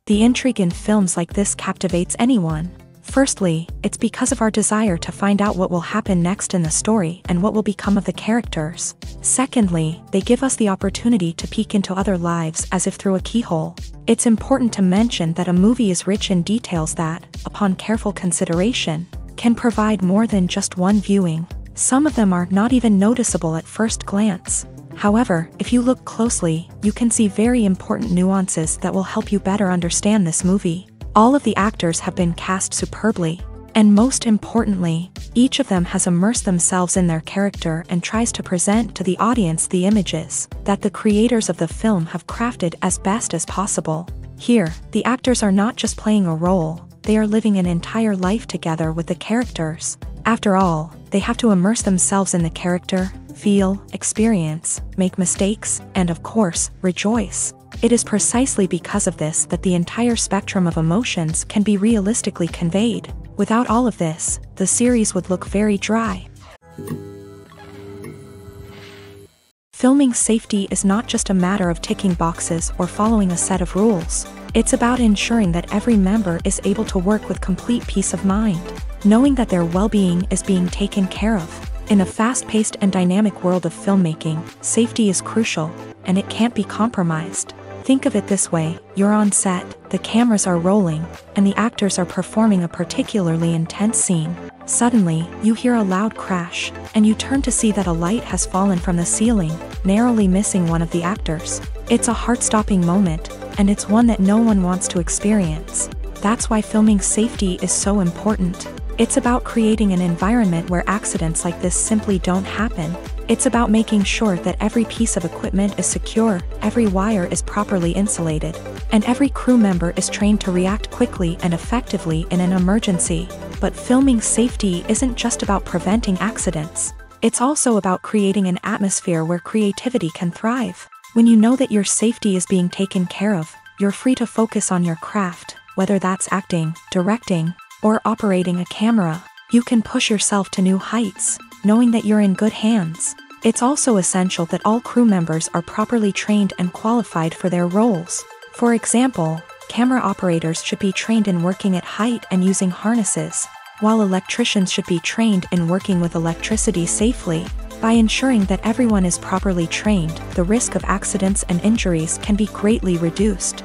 The intrigue in films like this captivates anyone. Firstly, it's because of our desire to find out what will happen next in the story and what will become of the characters. Secondly, they give us the opportunity to peek into other lives as if through a keyhole. It's important to mention that a movie is rich in details that, upon careful consideration, can provide more than just one viewing. Some of them are not even noticeable at first glance. However, if you look closely, you can see very important nuances that will help you better understand this movie. All of the actors have been cast superbly. And most importantly, each of them has immersed themselves in their character and tries to present to the audience the images that the creators of the film have crafted as best as possible. Here, the actors are not just playing a role, they are living an entire life together with the characters. After all, they have to immerse themselves in the character, feel, experience, make mistakes, and of course, rejoice. It is precisely because of this that the entire spectrum of emotions can be realistically conveyed. Without all of this, the series would look very dry. Filming safety is not just a matter of ticking boxes or following a set of rules. It's about ensuring that every member is able to work with complete peace of mind, knowing that their well-being is being taken care of. In a fast-paced and dynamic world of filmmaking, safety is crucial, and it can't be compromised. Think of it this way: you're on set, the cameras are rolling, and the actors are performing a particularly intense scene. Suddenly, you hear a loud crash, and you turn to see that a light has fallen from the ceiling, narrowly missing one of the actors. It's a heart-stopping moment, and it's one that no one wants to experience. That's why filming safety is so important. It's about creating an environment where accidents like this simply don't happen. It's about making sure that every piece of equipment is secure, every wire is properly insulated, and every crew member is trained to react quickly and effectively in an emergency. But filming safety isn't just about preventing accidents. It's also about creating an atmosphere where creativity can thrive. When you know that your safety is being taken care of, you're free to focus on your craft, whether that's acting, directing, or operating a camera. You can push yourself to new heights, knowing that you're in good hands. It's also essential that all crew members are properly trained and qualified for their roles. For example, camera operators should be trained in working at height and using harnesses, while electricians should be trained in working with electricity safely. By ensuring that everyone is properly trained, the risk of accidents and injuries can be greatly reduced.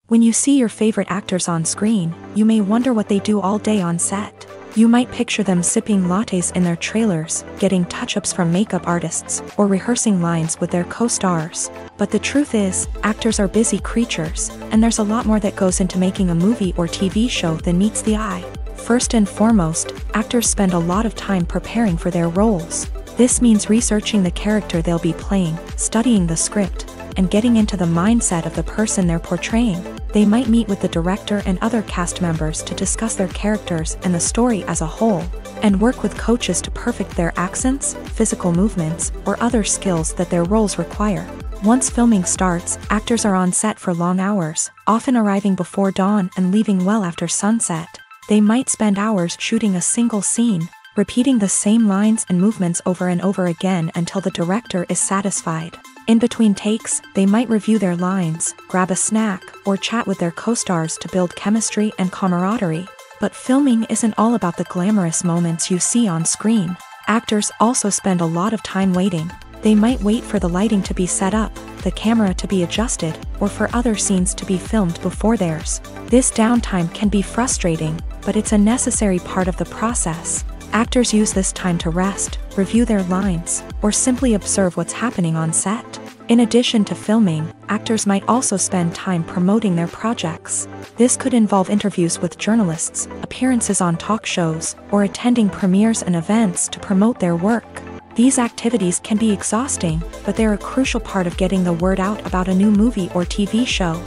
When you see your favorite actors on screen, you may wonder what they do all day on set. You might picture them sipping lattes in their trailers, getting touch-ups from makeup artists, or rehearsing lines with their co-stars. But the truth is, actors are busy creatures, and there's a lot more that goes into making a movie or TV show than meets the eye. First and foremost, actors spend a lot of time preparing for their roles. This means researching the character they'll be playing, studying the script, and getting into the mindset of the person they're portraying. They might meet with the director and other cast members to discuss their characters and the story as a whole, and work with coaches to perfect their accents, physical movements, or other skills that their roles require. Once filming starts, actors are on set for long hours, often arriving before dawn and leaving well after sunset. They might spend hours shooting a single scene, repeating the same lines and movements over and over again until the director is satisfied. In between takes, they might review their lines, grab a snack, or chat with their co-stars to build chemistry and camaraderie. But filming isn't all about the glamorous moments you see on screen. Actors also spend a lot of time waiting. They might wait for the lighting to be set up, the camera to be adjusted, or for other scenes to be filmed before theirs. This downtime can be frustrating, but it's a necessary part of the process. Actors use this time to rest, review their lines, or simply observe what's happening on set. In addition to filming, actors might also spend time promoting their projects. This could involve interviews with journalists, appearances on talk shows, or attending premieres and events to promote their work. These activities can be exhausting, but they're a crucial part of getting the word out about a new movie or TV show.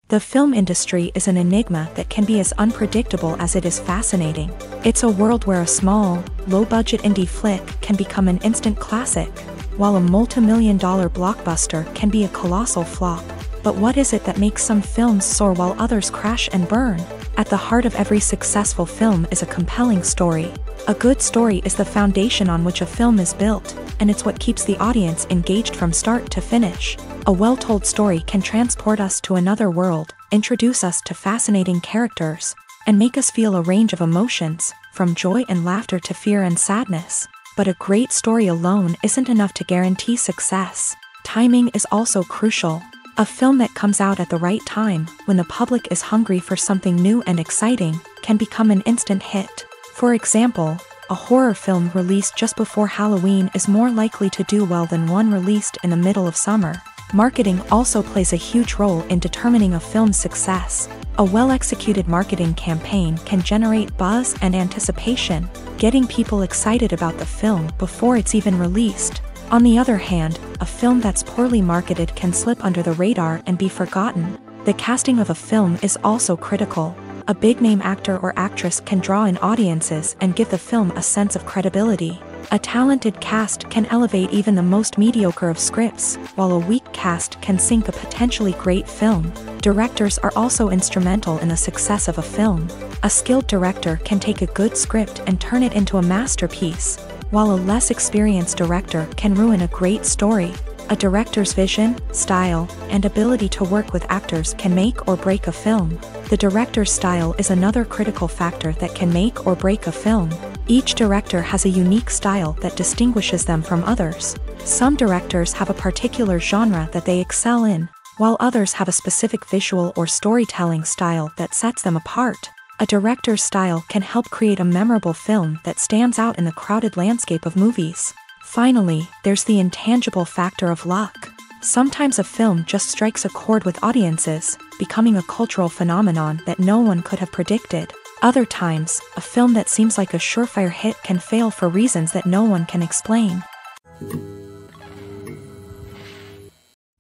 The film industry is an enigma that can be as unpredictable as it is fascinating. It's a world where a small, low-budget indie flick can become an instant classic, while a multi-million-dollar blockbuster can be a colossal flop. But what is it that makes some films soar while others crash and burn? At the heart of every successful film is a compelling story. A good story is the foundation on which a film is built, and it's what keeps the audience engaged from start to finish. A well-told story can transport us to another world, introduce us to fascinating characters, and make us feel a range of emotions, from joy and laughter to fear and sadness. But a great story alone isn't enough to guarantee success. Timing is also crucial. A film that comes out at the right time, when the public is hungry for something new and exciting, can become an instant hit. For example, a horror film released just before Halloween is more likely to do well than one released in the middle of summer. Marketing also plays a huge role in determining a film's success. A well-executed marketing campaign can generate buzz and anticipation, getting people excited about the film before it's even released. On the other hand, a film that's poorly marketed can slip under the radar and be forgotten. The casting of a film is also critical. A big-name actor or actress can draw in audiences and give the film a sense of credibility. A talented cast can elevate even the most mediocre of scripts, while a weak cast can sink a potentially great film. Directors are also instrumental in the success of a film. A skilled director can take a good script and turn it into a masterpiece, while a less experienced director can ruin a great story. A director's vision, style, and ability to work with actors can make or break a film. The director's style is another critical factor that can make or break a film. Each director has a unique style that distinguishes them from others. Some directors have a particular genre that they excel in, while others have a specific visual or storytelling style that sets them apart. A director's style can help create a memorable film that stands out in the crowded landscape of movies. Finally, there's the intangible factor of luck. Sometimes a film just strikes a chord with audiences, becoming a cultural phenomenon that no one could have predicted. Other times, a film that seems like a surefire hit can fail for reasons that no one can explain.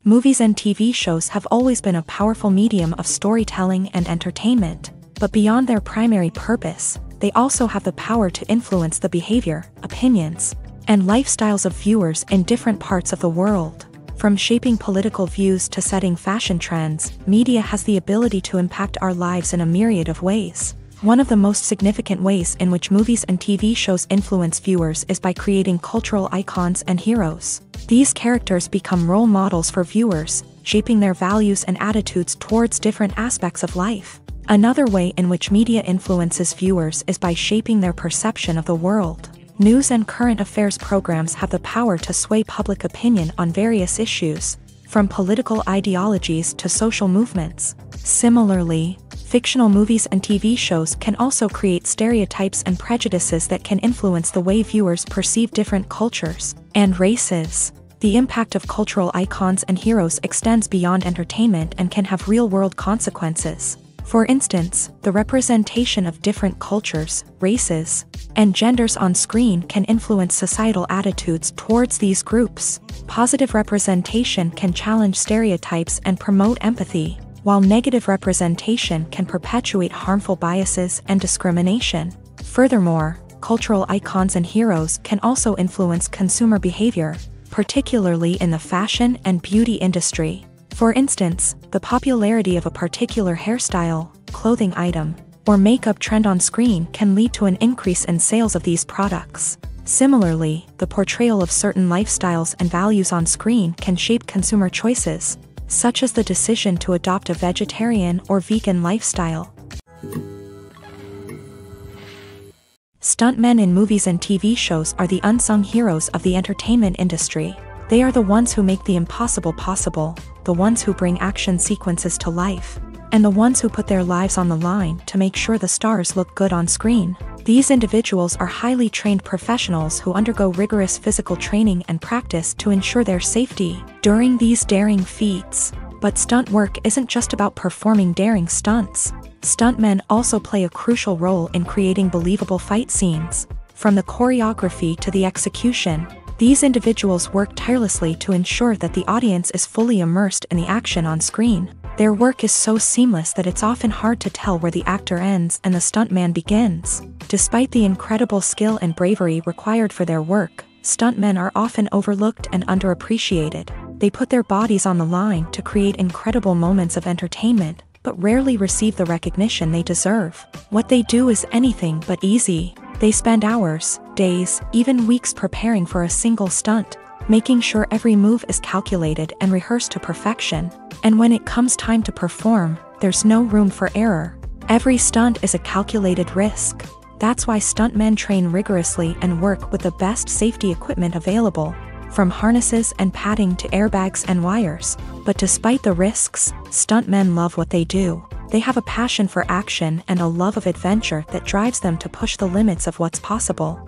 Movies and TV shows have always been a powerful medium of storytelling and entertainment, but beyond their primary purpose, they also have the power to influence the behavior, opinions, and lifestyles of viewers in different parts of the world. From shaping political views to setting fashion trends, media has the ability to impact our lives in a myriad of ways. One of the most significant ways in which movies and TV shows influence viewers is by creating cultural icons and heroes. These characters become role models for viewers, shaping their values and attitudes towards different aspects of life. Another way in which media influences viewers is by shaping their perception of the world. News and current affairs programs have the power to sway public opinion on various issues, from political ideologies to social movements. Similarly, fictional movies and TV shows can also create stereotypes and prejudices that can influence the way viewers perceive different cultures and races. The impact of cultural icons and heroes extends beyond entertainment and can have real-world consequences. For instance, the representation of different cultures, races, and genders on screen can influence societal attitudes towards these groups. Positive representation can challenge stereotypes and promote empathy, while negative representation can perpetuate harmful biases and discrimination. Furthermore, cultural icons and heroes can also influence consumer behavior, particularly in the fashion and beauty industry. For instance, the popularity of a particular hairstyle, clothing item, or makeup trend on screen can lead to an increase in sales of these products. Similarly, the portrayal of certain lifestyles and values on screen can shape consumer choices, such as the decision to adopt a vegetarian or vegan lifestyle. Stuntmen in movies and TV shows are the unsung heroes of the entertainment industry. They are the ones who make the impossible possible, the ones who bring action sequences to life, and the ones who put their lives on the line to make sure the stars look good on screen. These individuals are highly trained professionals who undergo rigorous physical training and practice to ensure their safety during these daring feats. But stunt work isn't just about performing daring stunts. Stuntmen also play a crucial role in creating believable fight scenes. From the choreography to the execution, these individuals work tirelessly to ensure that the audience is fully immersed in the action on screen. Their work is so seamless that it's often hard to tell where the actor ends and the stuntman begins. Despite the incredible skill and bravery required for their work, stuntmen are often overlooked and underappreciated. They put their bodies on the line to create incredible moments of entertainment, but rarely receive the recognition they deserve. What they do is anything but easy. They spend hours, days, even weeks preparing for a single stunt, making sure every move is calculated and rehearsed to perfection. And when it comes time to perform, there's no room for error. Every stunt is a calculated risk. That's why stuntmen train rigorously and work with the best safety equipment available, from harnesses and padding to airbags and wires. But despite the risks, stuntmen love what they do. They have a passion for action and a love of adventure that drives them to push the limits of what's possible.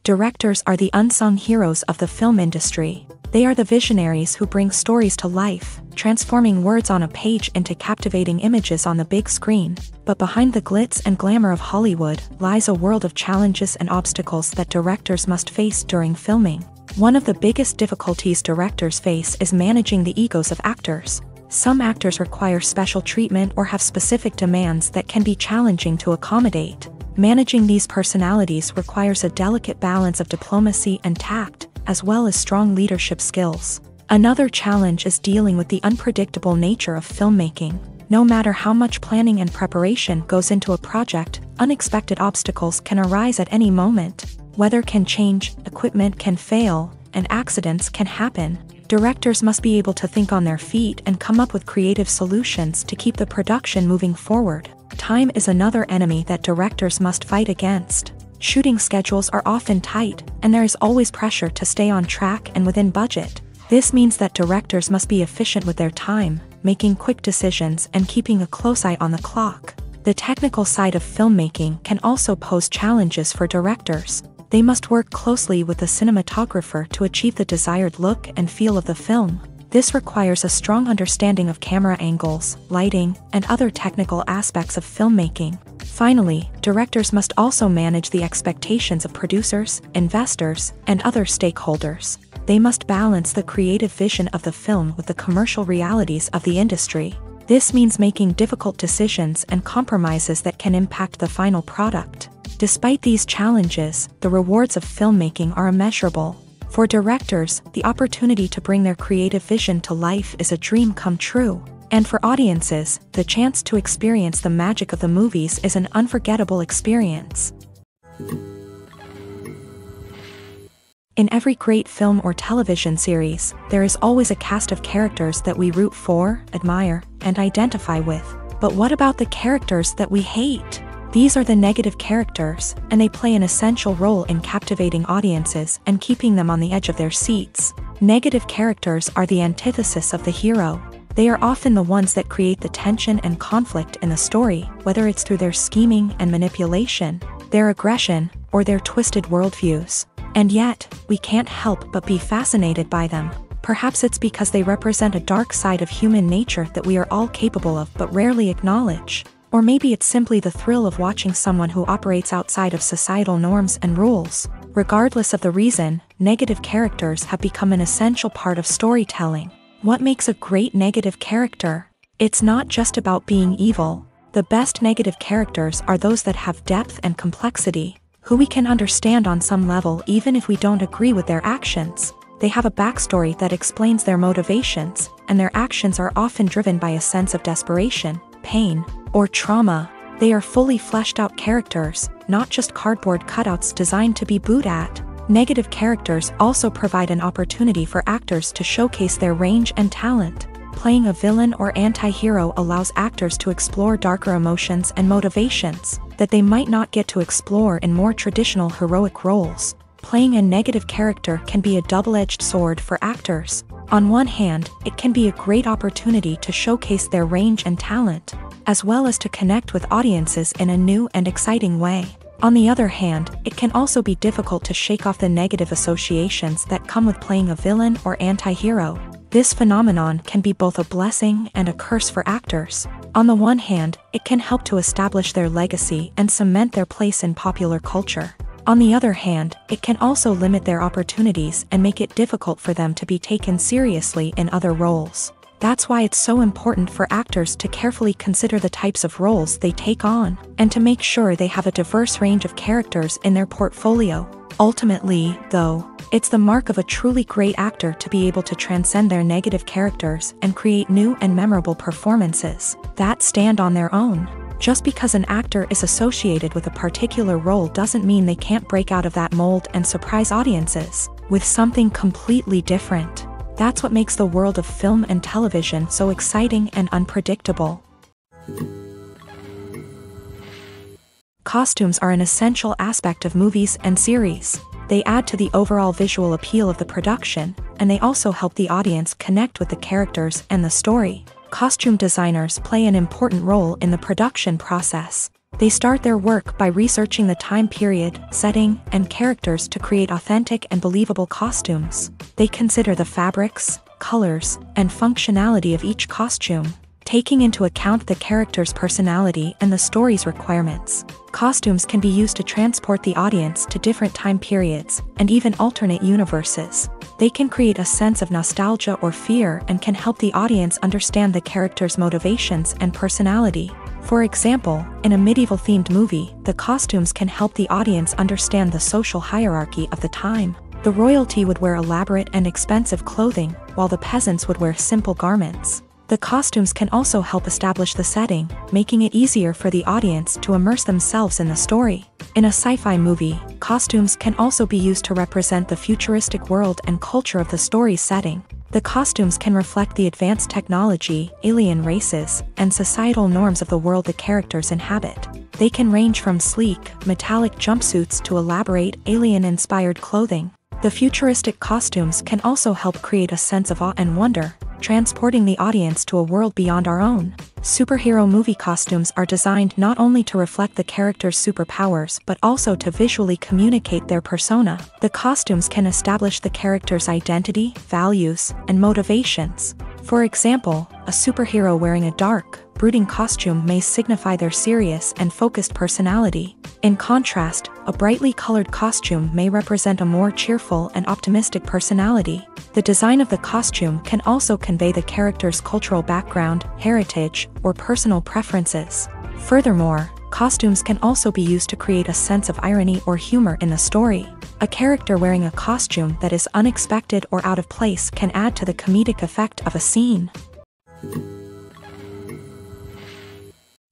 Directors are the unsung heroes of the film industry. They are the visionaries who bring stories to life, transforming words on a page into captivating images on the big screen. But behind the glitz and glamour of Hollywood lies a world of challenges and obstacles that directors must face during filming. One of the biggest difficulties directors face is managing the egos of actors. Some actors require special treatment or have specific demands that can be challenging to accommodate. Managing these personalities requires a delicate balance of diplomacy and tact, as well as strong leadership skills. Another challenge is dealing with the unpredictable nature of filmmaking. No matter how much planning and preparation goes into a project, unexpected obstacles can arise at any moment. Weather can change, equipment can fail, and accidents can happen. Directors must be able to think on their feet and come up with creative solutions to keep the production moving forward. Time is another enemy that directors must fight against. Shooting schedules are often tight, and there is always pressure to stay on track and within budget. This means that directors must be efficient with their time, making quick decisions and keeping a close eye on the clock. The technical side of filmmaking can also pose challenges for directors. They must work closely with the cinematographer to achieve the desired look and feel of the film. This requires a strong understanding of camera angles, lighting, and other technical aspects of filmmaking. Finally, directors must also manage the expectations of producers, investors, and other stakeholders. They must balance the creative vision of the film with the commercial realities of the industry. This means making difficult decisions and compromises that can impact the final product. Despite these challenges, the rewards of filmmaking are immeasurable. For directors, the opportunity to bring their creative vision to life is a dream come true. And for audiences, the chance to experience the magic of the movies is an unforgettable experience. In every great film or television series, there is always a cast of characters that we root for, admire, and identify with. But what about the characters that we hate? These are the negative characters, and they play an essential role in captivating audiences and keeping them on the edge of their seats. Negative characters are the antithesis of the hero. They are often the ones that create the tension and conflict in the story, whether it's through their scheming and manipulation, their aggression, or their twisted worldviews. And yet, we can't help but be fascinated by them. Perhaps it's because they represent a dark side of human nature that we are all capable of but rarely acknowledge. Or maybe it's simply the thrill of watching someone who operates outside of societal norms and rules. Regardless of the reason, negative characters have become an essential part of storytelling. What makes a great negative character? It's not just about being evil. The best negative characters are those that have depth and complexity, who we can understand on some level even if we don't agree with their actions. They have a backstory that explains their motivations, and their actions are often driven by a sense of desperation, pain, or trauma. They are fully fleshed out characters, not just cardboard cutouts designed to be booed at. Negative characters also provide an opportunity for actors to showcase their range and talent. Playing a villain or anti-hero allows actors to explore darker emotions and motivations that they might not get to explore in more traditional heroic roles. Playing a negative character can be a double-edged sword for actors. On one hand, it can be a great opportunity to showcase their range and talent, as well as to connect with audiences in a new and exciting way. On the other hand, it can also be difficult to shake off the negative associations that come with playing a villain or anti-hero. This phenomenon can be both a blessing and a curse for actors. On the one hand, it can help to establish their legacy and cement their place in popular culture. On the other hand, it can also limit their opportunities and make it difficult for them to be taken seriously in other roles. That's why it's so important for actors to carefully consider the types of roles they take on, and to make sure they have a diverse range of characters in their portfolio. Ultimately, though, it's the mark of a truly great actor to be able to transcend their negative characters and create new and memorable performances that stand on their own. Just because an actor is associated with a particular role doesn't mean they can't break out of that mold and surprise audiences with something completely different. That's what makes the world of film and television so exciting and unpredictable. Costumes are an essential aspect of movies and series. They add to the overall visual appeal of the production, and they also help the audience connect with the characters and the story. Costume designers play an important role in the production process. They start their work by researching the time period, setting, and characters to create authentic and believable costumes. They consider the fabrics, colors, and functionality of each costume, taking into account the character's personality and the story's requirements. Costumes can be used to transport the audience to different time periods and even alternate universes. They can create a sense of nostalgia or fear and can help the audience understand the character's motivations and personality. For example, in a medieval-themed movie, the costumes can help the audience understand the social hierarchy of the time. The royalty would wear elaborate and expensive clothing, while the peasants would wear simple garments. The costumes can also help establish the setting, making it easier for the audience to immerse themselves in the story. In a sci-fi movie, costumes can also be used to represent the futuristic world and culture of the story's setting. The costumes can reflect the advanced technology, alien races, and societal norms of the world the characters inhabit. They can range from sleek, metallic jumpsuits to elaborate, alien-inspired clothing. The futuristic costumes can also help create a sense of awe and wonder, transporting the audience to a world beyond our own. Superhero movie costumes are designed not only to reflect the character's superpowers but also to visually communicate their persona. The costumes can establish the character's identity, values, and motivations. For example, a superhero wearing a dark, brooding costume may signify their serious and focused personality. In contrast, a brightly colored costume may represent a more cheerful and optimistic personality. The design of the costume can also convey the character's cultural background, heritage, or personal preferences. Furthermore, costumes can also be used to create a sense of irony or humor in the story. A character wearing a costume that is unexpected or out of place can add to the comedic effect of a scene.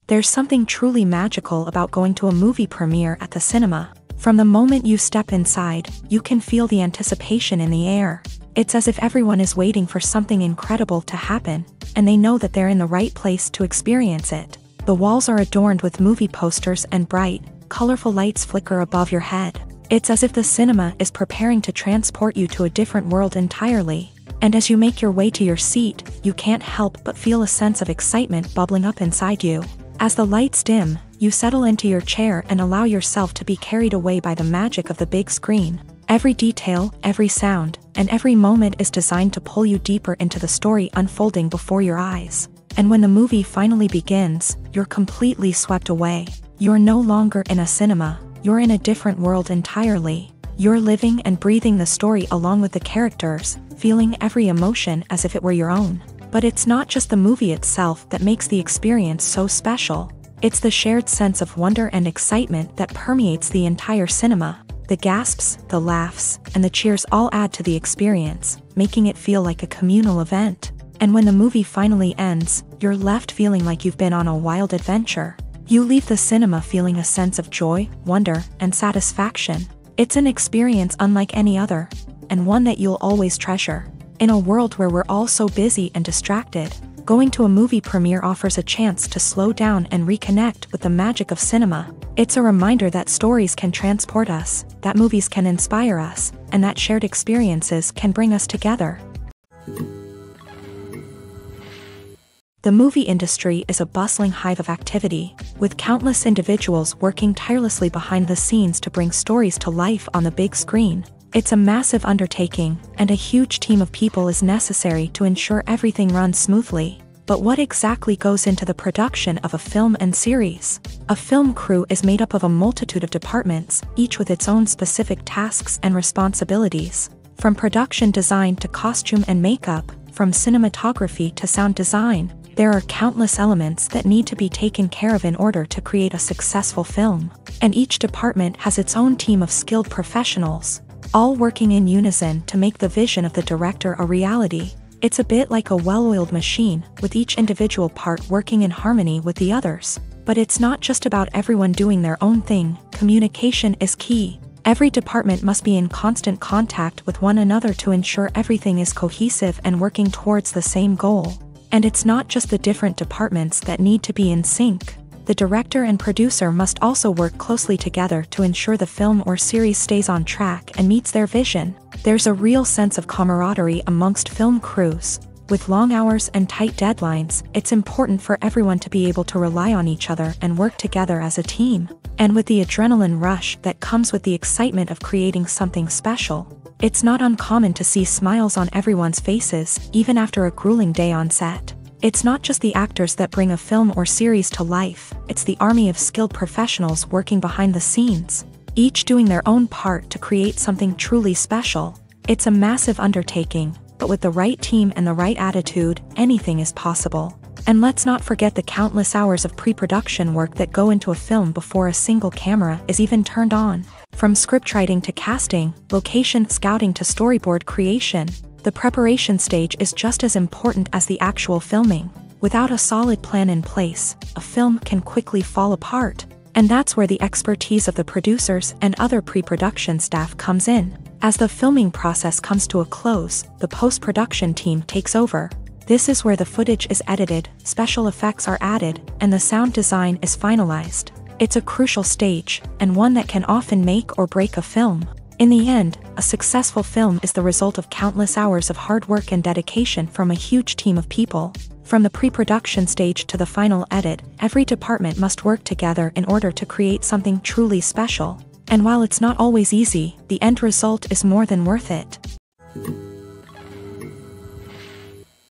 There's something truly magical about going to a movie premiere at the cinema. From the moment you step inside, you can feel the anticipation in the air. It's as if everyone is waiting for something incredible to happen, and they know that they're in the right place to experience it. The walls are adorned with movie posters and bright, colorful lights flicker above your head. It's as if the cinema is preparing to transport you to a different world entirely. And as you make your way to your seat, you can't help but feel a sense of excitement bubbling up inside you. As the lights dim, you settle into your chair and allow yourself to be carried away by the magic of the big screen. Every detail, every sound, and every moment is designed to pull you deeper into the story unfolding before your eyes. And when the movie finally begins, you're completely swept away. You're no longer in a cinema, you're in a different world entirely. You're living and breathing the story along with the characters, feeling every emotion as if it were your own. But it's not just the movie itself that makes the experience so special. It's the shared sense of wonder and excitement that permeates the entire cinema. The gasps, the laughs, and the cheers all add to the experience, making it feel like a communal event. And when the movie finally ends, you're left feeling like you've been on a wild adventure. You leave the cinema feeling a sense of joy, wonder, and satisfaction. It's an experience unlike any other, and one that you'll always treasure. In a world where we're all so busy and distracted, going to a movie premiere offers a chance to slow down and reconnect with the magic of cinema. It's a reminder that stories can transport us, that movies can inspire us, and that shared experiences can bring us together. The movie industry is a bustling hive of activity, with countless individuals working tirelessly behind the scenes to bring stories to life on the big screen. It's a massive undertaking, and a huge team of people is necessary to ensure everything runs smoothly. But what exactly goes into the production of a film and series? A film crew is made up of a multitude of departments, each with its own specific tasks and responsibilities. From production design to costume and makeup, from cinematography to sound design, there are countless elements that need to be taken care of in order to create a successful film. And each department has its own team of skilled professionals, all working in unison to make the vision of the director a reality. It's a bit like a well-oiled machine, with each individual part working in harmony with the others. But it's not just about everyone doing their own thing. Communication is key. Every department must be in constant contact with one another to ensure everything is cohesive and working towards the same goal. And it's not just the different departments that need to be in sync. The director and producer must also work closely together to ensure the film or series stays on track and meets their vision. There's a real sense of camaraderie amongst film crews. With long hours and tight deadlines, it's important for everyone to be able to rely on each other and work together as a team. And with the adrenaline rush that comes with the excitement of creating something special, it's not uncommon to see smiles on everyone's faces, even after a grueling day on set. It's not just the actors that bring a film or series to life, it's the army of skilled professionals working behind the scenes, each doing their own part to create something truly special. It's a massive undertaking, but with the right team and the right attitude, anything is possible. And let's not forget the countless hours of pre-production work that go into a film before a single camera is even turned on. From scriptwriting to casting, location scouting to storyboard creation, the preparation stage is just as important as the actual filming. Without a solid plan in place, a film can quickly fall apart. And that's where the expertise of the producers and other pre-production staff comes in. As the filming process comes to a close, the post-production team takes over. This is where the footage is edited, special effects are added, and the sound design is finalized. It's a crucial stage, and one that can often make or break a film. In the end, a successful film is the result of countless hours of hard work and dedication from a huge team of people. From the pre-production stage to the final edit, every department must work together in order to create something truly special. And while it's not always easy, the end result is more than worth it.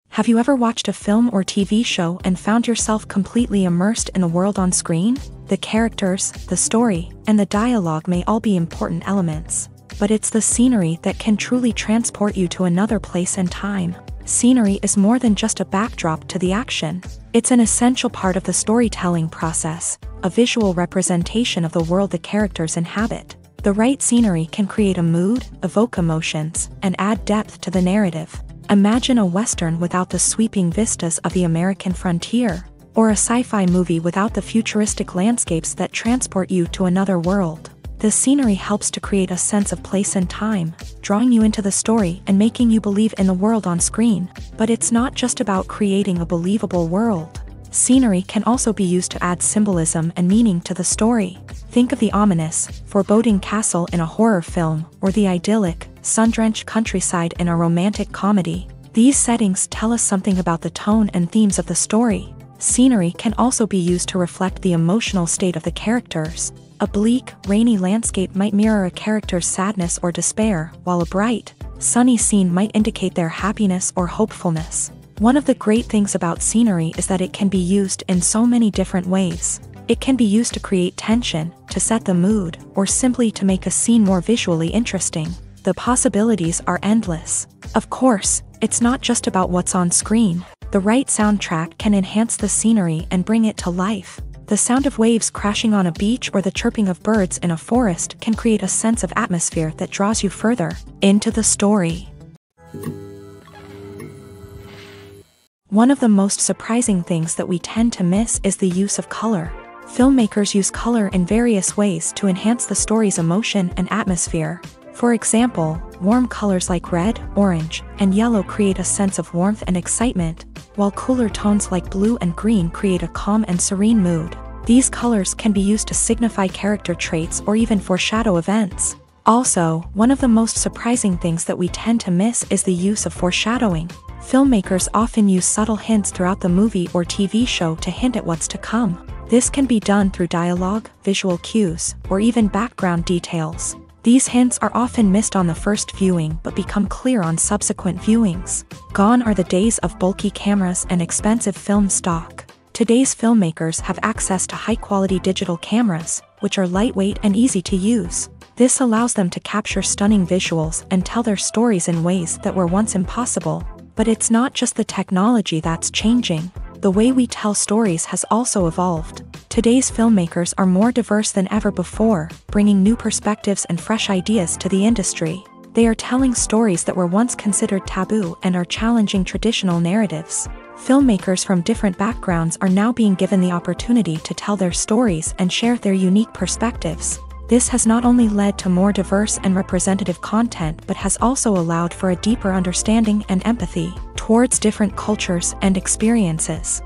Have you ever watched a film or TV show and found yourself completely immersed in the world on screen? The characters, the story, and the dialogue may all be important elements, but it's the scenery that can truly transport you to another place and time. Scenery is more than just a backdrop to the action. It's an essential part of the storytelling process, a visual representation of the world the characters inhabit. The right scenery can create a mood, evoke emotions, and add depth to the narrative. Imagine a Western without the sweeping vistas of the American frontier, or a sci-fi movie without the futuristic landscapes that transport you to another world. The scenery helps to create a sense of place and time, drawing you into the story and making you believe in the world on screen. But it's not just about creating a believable world. Scenery can also be used to add symbolism and meaning to the story. Think of the ominous, foreboding castle in a horror film, or the idyllic, sun-drenched countryside in a romantic comedy. These settings tell us something about the tone and themes of the story. Scenery can also be used to reflect the emotional state of the characters. A bleak, rainy landscape might mirror a character's sadness or despair, while a bright, sunny scene might indicate their happiness or hopefulness. One of the great things about scenery is that it can be used in so many different ways. It can be used to create tension, to set the mood, or simply to make a scene more visually interesting. The possibilities are endless. Of course, it's not just about what's on screen. The right soundtrack can enhance the scenery and bring it to life. The sound of waves crashing on a beach or the chirping of birds in a forest can create a sense of atmosphere that draws you further into the story. One of the most surprising things that we tend to miss is the use of color. Filmmakers use color in various ways to enhance the story's emotion and atmosphere. For example, Warm colors like red, orange, and yellow create a sense of warmth and excitement, while cooler tones like blue and green create a calm and serene mood. These colors can be used to signify character traits or even foreshadow events. Also, one of the most surprising things that we tend to miss is the use of foreshadowing. Filmmakers often use subtle hints throughout the movie or TV show to hint at what's to come. This can be done through dialogue, visual cues, or even background details. These hints are often missed on the first viewing but become clear on subsequent viewings. Gone are the days of bulky cameras and expensive film stock. Today's filmmakers have access to high-quality digital cameras, which are lightweight and easy to use. This allows them to capture stunning visuals and tell their stories in ways that were once impossible. But it's not just the technology that's changing. The way we tell stories has also evolved. Today's filmmakers are more diverse than ever before, bringing new perspectives and fresh ideas to the industry. They are telling stories that were once considered taboo and are challenging traditional narratives. Filmmakers from different backgrounds are now being given the opportunity to tell their stories and share their unique perspectives. This has not only led to more diverse and representative content but has also allowed for a deeper understanding and empathy towards different cultures and experiences.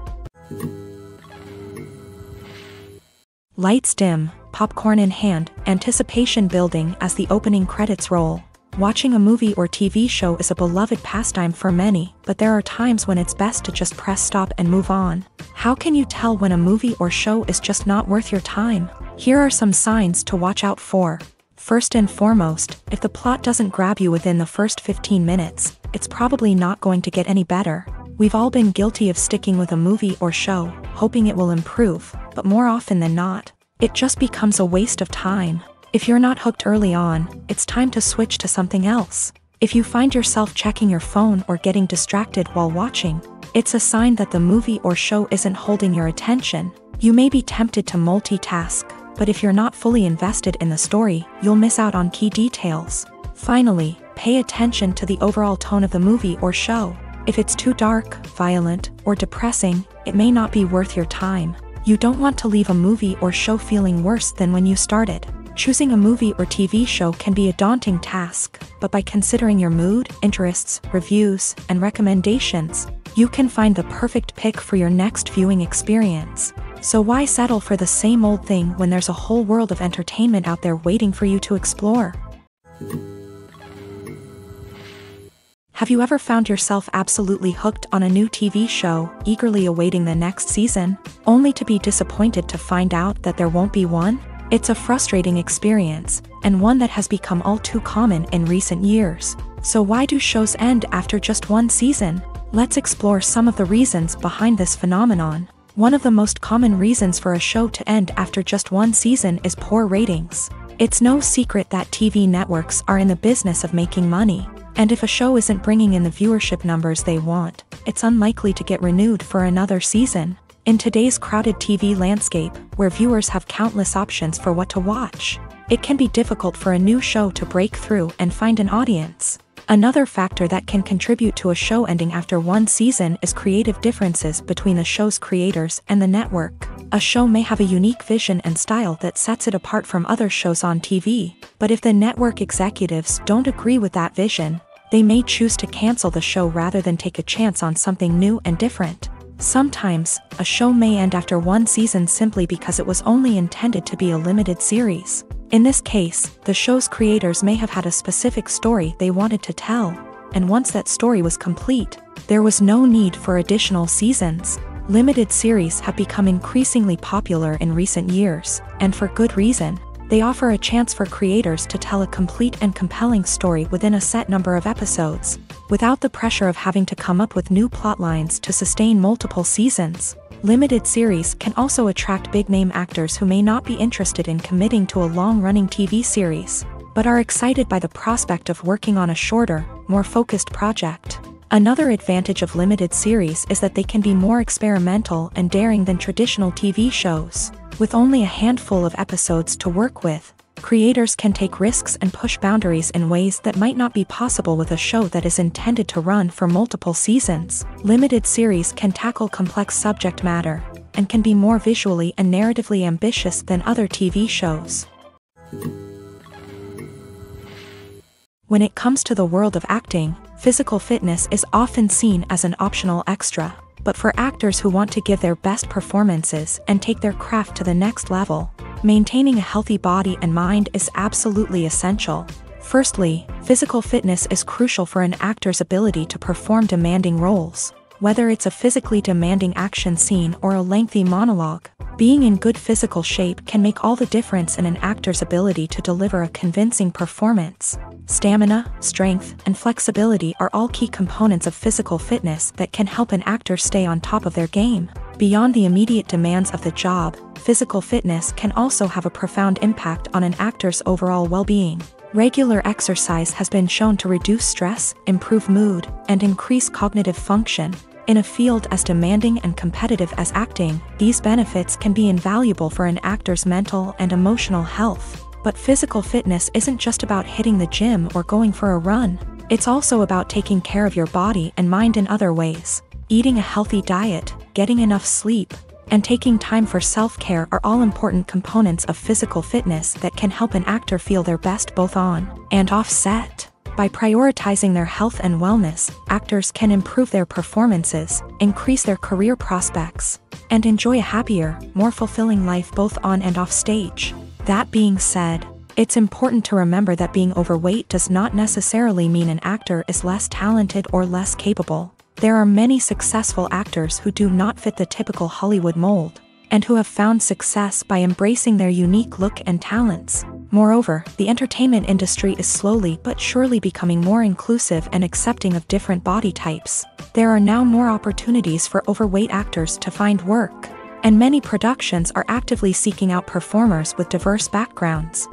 Lights dim, popcorn in hand, anticipation building as the opening credits roll. Watching a movie or TV show is a beloved pastime for many, but there are times when it's best to just press stop and move on. How can you tell when a movie or show is just not worth your time? Here are some signs to watch out for. First and foremost, if the plot doesn't grab you within the first 15 minutes, it's probably not going to get any better. We've all been guilty of sticking with a movie or show, hoping it will improve, but more often than not, it just becomes a waste of time. If you're not hooked early on, it's time to switch to something else. If you find yourself checking your phone or getting distracted while watching, it's a sign that the movie or show isn't holding your attention. You may be tempted to multitask, but if you're not fully invested in the story, you'll miss out on key details. Finally, pay attention to the overall tone of the movie or show. If it's too dark, violent, or depressing, it may not be worth your time. You don't want to leave a movie or show feeling worse than when you started. Choosing a movie or TV show can be a daunting task, but by considering your mood, interests, reviews, and recommendations, you can find the perfect pick for your next viewing experience. So why settle for the same old thing when there's a whole world of entertainment out there waiting for you to explore? Have you ever found yourself absolutely hooked on a new TV show, eagerly awaiting the next season, only to be disappointed to find out that there won't be one? It's a frustrating experience, and one that has become all too common in recent years. So why do shows end after just one season? Let's explore some of the reasons behind this phenomenon. One of the most common reasons for a show to end after just one season is poor ratings. It's no secret that TV networks are in the business of making money, and if a show isn't bringing in the viewership numbers they want, it's unlikely to get renewed for another season. In today's crowded TV landscape, where viewers have countless options for what to watch, it can be difficult for a new show to break through and find an audience. Another factor that can contribute to a show ending after one season is creative differences between the show's creators and the network. A show may have a unique vision and style that sets it apart from other shows on TV, but if the network executives don't agree with that vision, they may choose to cancel the show rather than take a chance on something new and different. Sometimes, a show may end after one season simply because it was only intended to be a limited series. In this case, the show's creators may have had a specific story they wanted to tell, and once that story was complete, there was no need for additional seasons. Limited series have become increasingly popular in recent years, and for good reason. They offer a chance for creators to tell a complete and compelling story within a set number of episodes, without the pressure of having to come up with new plotlines to sustain multiple seasons. Limited series can also attract big-name actors who may not be interested in committing to a long-running TV series, but are excited by the prospect of working on a shorter, more focused project. Another advantage of limited series is that they can be more experimental and daring than traditional TV shows. With only a handful of episodes to work with, creators can take risks and push boundaries in ways that might not be possible with a show that is intended to run for multiple seasons. Limited series can tackle complex subject matter, and can be more visually and narratively ambitious than other TV shows. When it comes to the world of acting, physical fitness is often seen as an optional extra. But for actors who want to give their best performances and take their craft to the next level, maintaining a healthy body and mind is absolutely essential. Firstly, physical fitness is crucial for an actor's ability to perform demanding roles. Whether it's a physically demanding action scene or a lengthy monologue, being in good physical shape can make all the difference in an actor's ability to deliver a convincing performance. Stamina, strength, and flexibility are all key components of physical fitness that can help an actor stay on top of their game. Beyond the immediate demands of the job, physical fitness can also have a profound impact on an actor's overall well-being. Regular exercise has been shown to reduce stress, improve mood, and increase cognitive function. In a field as demanding and competitive as acting, these benefits can be invaluable for an actor's mental and emotional health. But physical fitness isn't just about hitting the gym or going for a run. It's also about taking care of your body and mind in other ways. Eating a healthy diet, getting enough sleep, and taking time for self-care are all important components of physical fitness that can help an actor feel their best both on and off set. By prioritizing their health and wellness, actors can improve their performances, increase their career prospects, and enjoy a happier, more fulfilling life both on and off stage. That being said, it's important to remember that being overweight does not necessarily mean an actor is less talented or less capable. There are many successful actors who do not fit the typical Hollywood mold, and who have found success by embracing their unique look and talents. Moreover, the entertainment industry is slowly but surely becoming more inclusive and accepting of different body types. There are now more opportunities for overweight actors to find work, and many productions are actively seeking out performers with diverse backgrounds.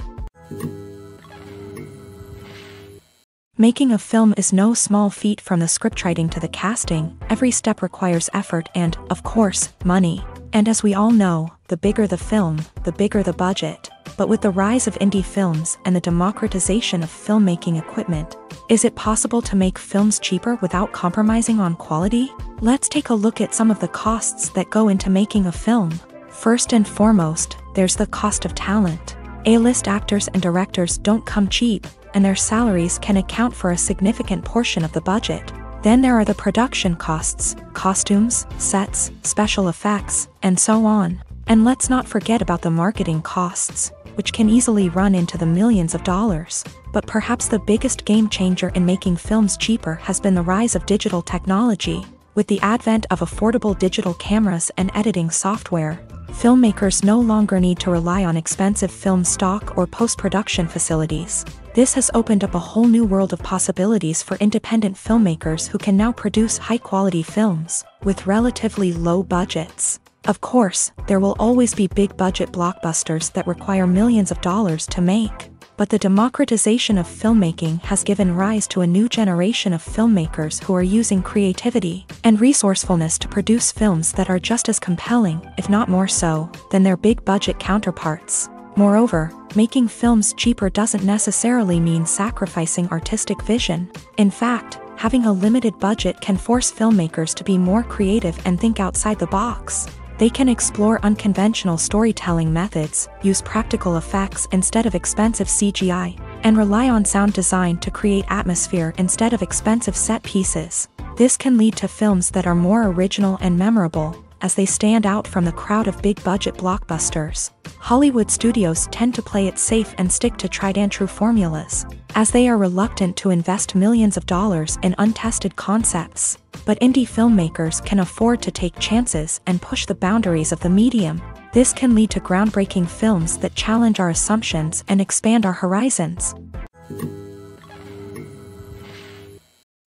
Making a film is no small feat. From the scriptwriting to the casting, every step requires effort and, of course, money. And as we all know, the bigger the film, the bigger the budget. But with the rise of indie films and the democratization of filmmaking equipment, is it possible to make films cheaper without compromising on quality? Let's take a look at some of the costs that go into making a film. First and foremost, there's the cost of talent. A-list actors and directors don't come cheap, and their salaries can account for a significant portion of the budget. Then there are the production costs, costumes, sets, special effects, and so on. And let's not forget about the marketing costs, which can easily run into the millions of dollars. But perhaps the biggest game changer in making films cheaper has been the rise of digital technology. With the advent of affordable digital cameras and editing software, filmmakers no longer need to rely on expensive film stock or post-production facilities. This has opened up a whole new world of possibilities for independent filmmakers who can now produce high-quality films with relatively low budgets. Of course, there will always be big-budget blockbusters that require millions of dollars to make. But the democratization of filmmaking has given rise to a new generation of filmmakers who are using creativity and resourcefulness to produce films that are just as compelling, if not more so, than their big-budget counterparts. Moreover, making films cheaper doesn't necessarily mean sacrificing artistic vision. In fact, having a limited budget can force filmmakers to be more creative and think outside the box. They can explore unconventional storytelling methods, use practical effects instead of expensive CGI, and rely on sound design to create atmosphere instead of expensive set pieces. This can lead to films that are more original and memorable, as they stand out from the crowd of big-budget blockbusters. Hollywood studios tend to play it safe and stick to tried-and-true formulas, as they are reluctant to invest millions of dollars in untested concepts. But indie filmmakers can afford to take chances and push the boundaries of the medium. This can lead to groundbreaking films that challenge our assumptions and expand our horizons.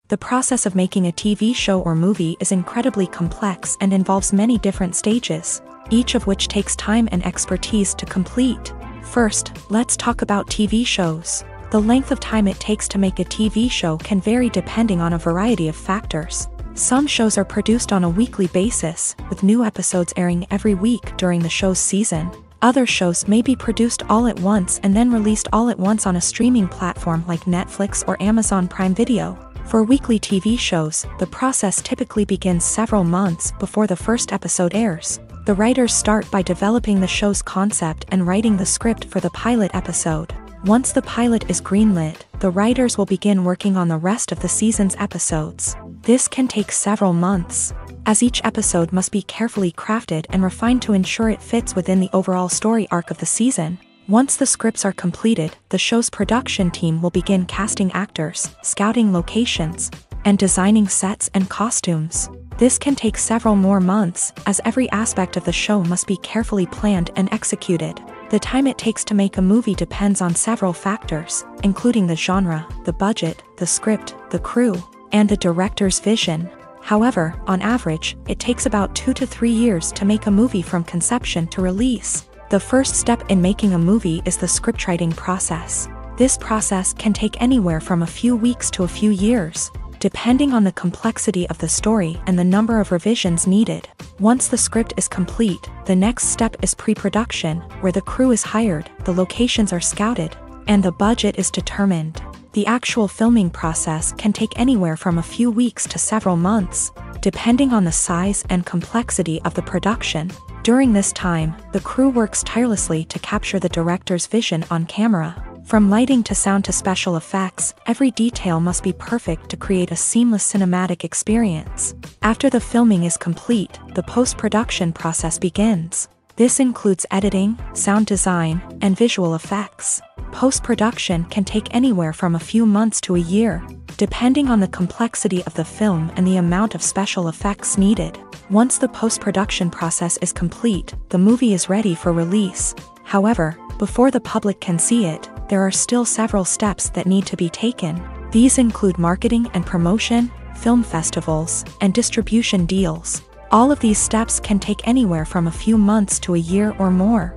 The process of making a TV show or movie is incredibly complex and involves many different stages, each of which takes time and expertise to complete. First, let's talk about TV shows. The length of time it takes to make a TV show can vary depending on a variety of factors. Some shows are produced on a weekly basis, with new episodes airing every week during the show's season. Other shows may be produced all at once and then released all at once on a streaming platform like Netflix or Amazon Prime Video. For weekly TV shows, the process typically begins several months before the first episode airs. The writers start by developing the show's concept and writing the script for the pilot episode. Once the pilot is greenlit, the writers will begin working on the rest of the season's episodes. This can take several months, as each episode must be carefully crafted and refined to ensure it fits within the overall story arc of the season. Once the scripts are completed, the show's production team will begin casting actors, scouting locations, and designing sets and costumes. This can take several more months, as every aspect of the show must be carefully planned and executed. The time it takes to make a movie depends on several factors, including the genre, the budget, the script, the crew, and the director's vision. However, on average, it takes about 2 to 3 years to make a movie from conception to release. The first step in making a movie is the scriptwriting process. This process can take anywhere from a few weeks to a few years, depending on the complexity of the story and the number of revisions needed. Once the script is complete, the next step is pre-production, where the crew is hired, the locations are scouted, and the budget is determined. The actual filming process can take anywhere from a few weeks to several months, depending on the size and complexity of the production. During this time, the crew works tirelessly to capture the director's vision on camera. From lighting to sound to special effects, every detail must be perfect to create a seamless cinematic experience. After the filming is complete, the post-production process begins. This includes editing, sound design, and visual effects. Post-production can take anywhere from a few months to a year, depending on the complexity of the film and the amount of special effects needed. Once the post-production process is complete, the movie is ready for release. However, before the public can see it, there are still several steps that need to be taken. These include marketing and promotion, film festivals, and distribution deals. All of these steps can take anywhere from a few months to a year or more.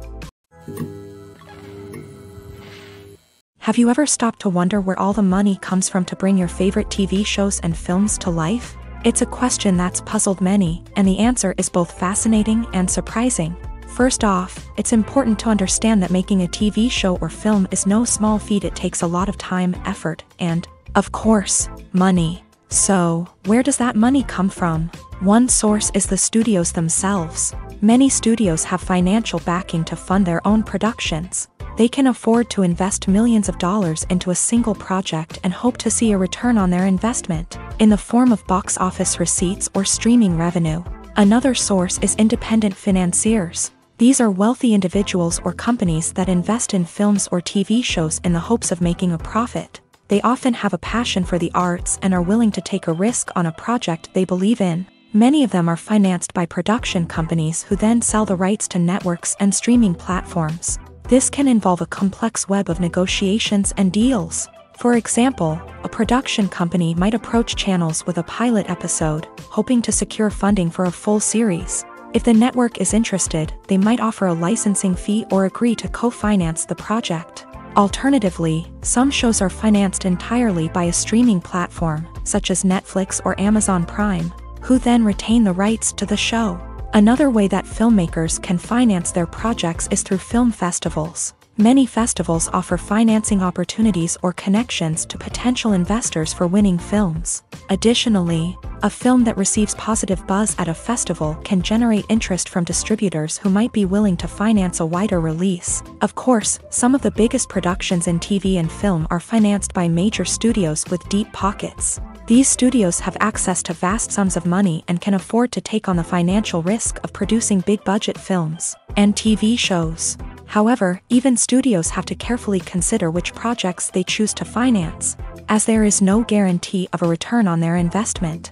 Have you ever stopped to wonder where all the money comes from to bring your favorite TV shows and films to life? It's a question that's puzzled many, and the answer is both fascinating and surprising. First off, it's important to understand that making a TV show or film is no small feat. It takes a lot of time, effort, and, of course, money. So, where does that money come from? One source is the studios themselves. Many studios have financial backing to fund their own productions. They can afford to invest millions of dollars into a single project and hope to see a return on their investment, in the form of box office receipts or streaming revenue. Another source is independent financiers. These are wealthy individuals or companies that invest in films or TV shows in the hopes of making a profit. They often have a passion for the arts and are willing to take a risk on a project they believe in. Many of them are financed by production companies who then sell the rights to networks and streaming platforms. This can involve a complex web of negotiations and deals. For example, a production company might approach channels with a pilot episode, hoping to secure funding for a full series. If the network is interested, they might offer a licensing fee or agree to co-finance the project. Alternatively, some shows are financed entirely by a streaming platform, such as Netflix or Amazon Prime, who then retain the rights to the show. Another way that filmmakers can finance their projects is through film festivals. Many festivals offer financing opportunities or connections to potential investors for winning films. Additionally, a film that receives positive buzz at a festival can generate interest from distributors who might be willing to finance a wider release. Of course, some of the biggest productions in TV and film are financed by major studios with deep pockets. These studios have access to vast sums of money and can afford to take on the financial risk of producing big-budget films and TV shows. However, even studios have to carefully consider which projects they choose to finance, as there is no guarantee of a return on their investment.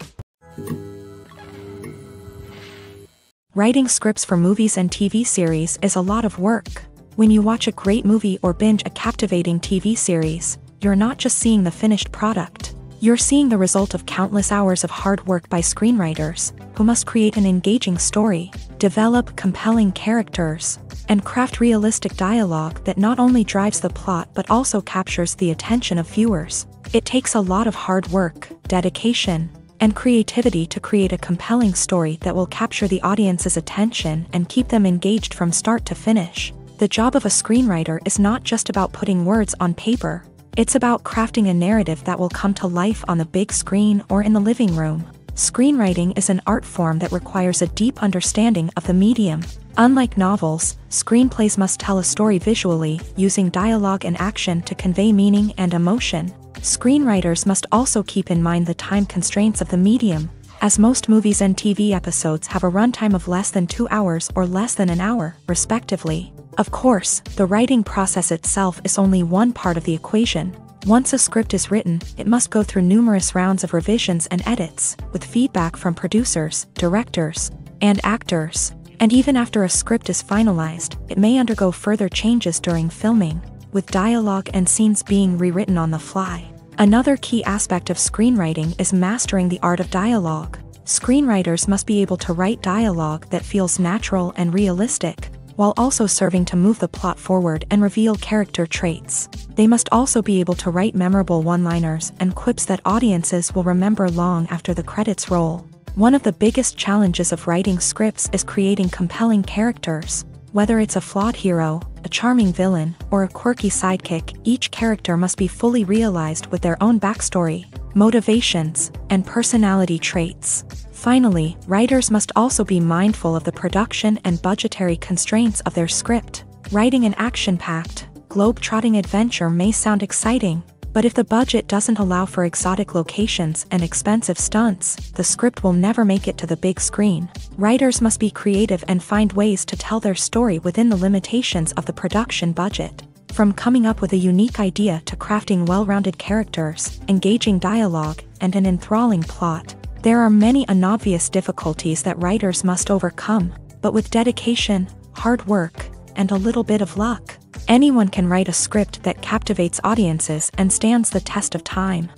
Writing scripts for movies and TV series is a lot of work. When you watch a great movie or binge a captivating TV series, you're not just seeing the finished product. You're seeing the result of countless hours of hard work by screenwriters, who must create an engaging story, develop compelling characters, and craft realistic dialogue that not only drives the plot but also captures the attention of viewers. It takes a lot of hard work, dedication, and creativity to create a compelling story that will capture the audience's attention and keep them engaged from start to finish. The job of a screenwriter is not just about putting words on paper. It's about crafting a narrative that will come to life on the big screen or in the living room. Screenwriting is an art form that requires a deep understanding of the medium, Unlike novels, screenplays must tell a story visually, using dialogue and action to convey meaning and emotion. Screenwriters must also keep in mind the time constraints of the medium, as most movies and TV episodes have a runtime of less than 2 hours or less than an hour, respectively. Of course, the writing process itself is only one part of the equation. Once a script is written, it must go through numerous rounds of revisions and edits, with feedback from producers, directors, and actors. And even after a script is finalized, it may undergo further changes during filming, with dialogue and scenes being rewritten on the fly. Another key aspect of screenwriting is mastering the art of dialogue. Screenwriters must be able to write dialogue that feels natural and realistic, while also serving to move the plot forward and reveal character traits. They must also be able to write memorable one-liners and quips that audiences will remember long after the credits roll. One of the biggest challenges of writing scripts is creating compelling characters. Whether it's a flawed hero, a charming villain, or a quirky sidekick, each character must be fully realized with their own backstory, motivations, and personality traits. Finally, writers must also be mindful of the production and budgetary constraints of their script. Writing an action-packed, globe-trotting adventure may sound exciting, but if the budget doesn't allow for exotic locations and expensive stunts, the script will never make it to the big screen. Writers must be creative and find ways to tell their story within the limitations of the production budget. From coming up with a unique idea to crafting well-rounded characters, engaging dialogue, and an enthralling plot, there are many unobvious difficulties that writers must overcome, but with dedication, hard work, and a little bit of luck, anyone can write a script that captivates audiences and stands the test of time.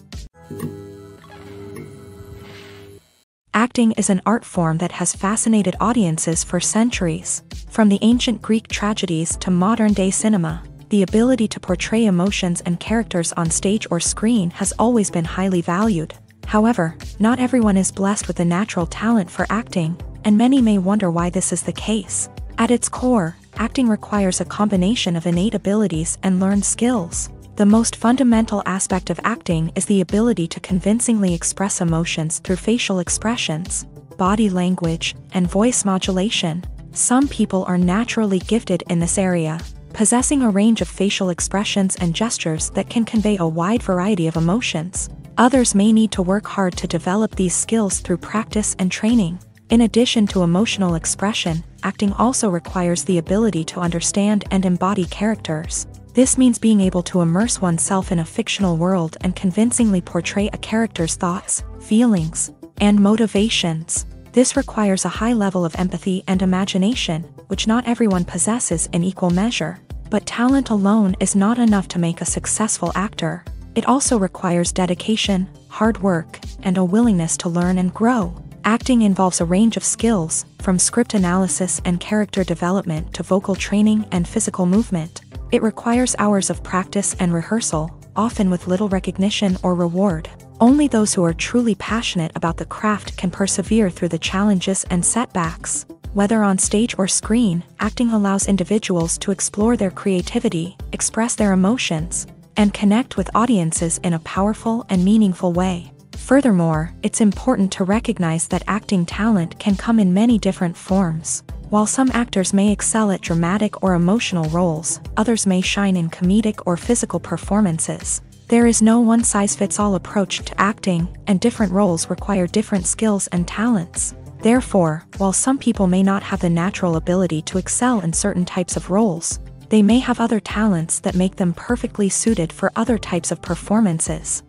Acting is an art form that has fascinated audiences for centuries. From the ancient Greek tragedies to modern-day cinema, the ability to portray emotions and characters on stage or screen has always been highly valued. However, not everyone is blessed with the natural talent for acting, and many may wonder why this is the case. At its core, acting requires a combination of innate abilities and learned skills. The most fundamental aspect of acting is the ability to convincingly express emotions through facial expressions, body language, and voice modulation. Some people are naturally gifted in this area, possessing a range of facial expressions and gestures that can convey a wide variety of emotions. Others may need to work hard to develop these skills through practice and training. In addition to emotional expression, acting also requires the ability to understand and embody characters. This means being able to immerse oneself in a fictional world and convincingly portray a character's thoughts, feelings, and motivations. This requires a high level of empathy and imagination, which not everyone possesses in equal measure. But talent alone is not enough to make a successful actor. It also requires dedication, hard work, and a willingness to learn and grow. Acting involves a range of skills, from script analysis and character development to vocal training and physical movement. It requires hours of practice and rehearsal, often with little recognition or reward. Only those who are truly passionate about the craft can persevere through the challenges and setbacks. Whether on stage or screen, acting allows individuals to explore their creativity, express their emotions, and connect with audiences in a powerful and meaningful way. Furthermore, it's important to recognize that acting talent can come in many different forms. While some actors may excel at dramatic or emotional roles, others may shine in comedic or physical performances. There is no one-size-fits-all approach to acting, and different roles require different skills and talents. Therefore, while some people may not have the natural ability to excel in certain types of roles, they may have other talents that make them perfectly suited for other types of performances.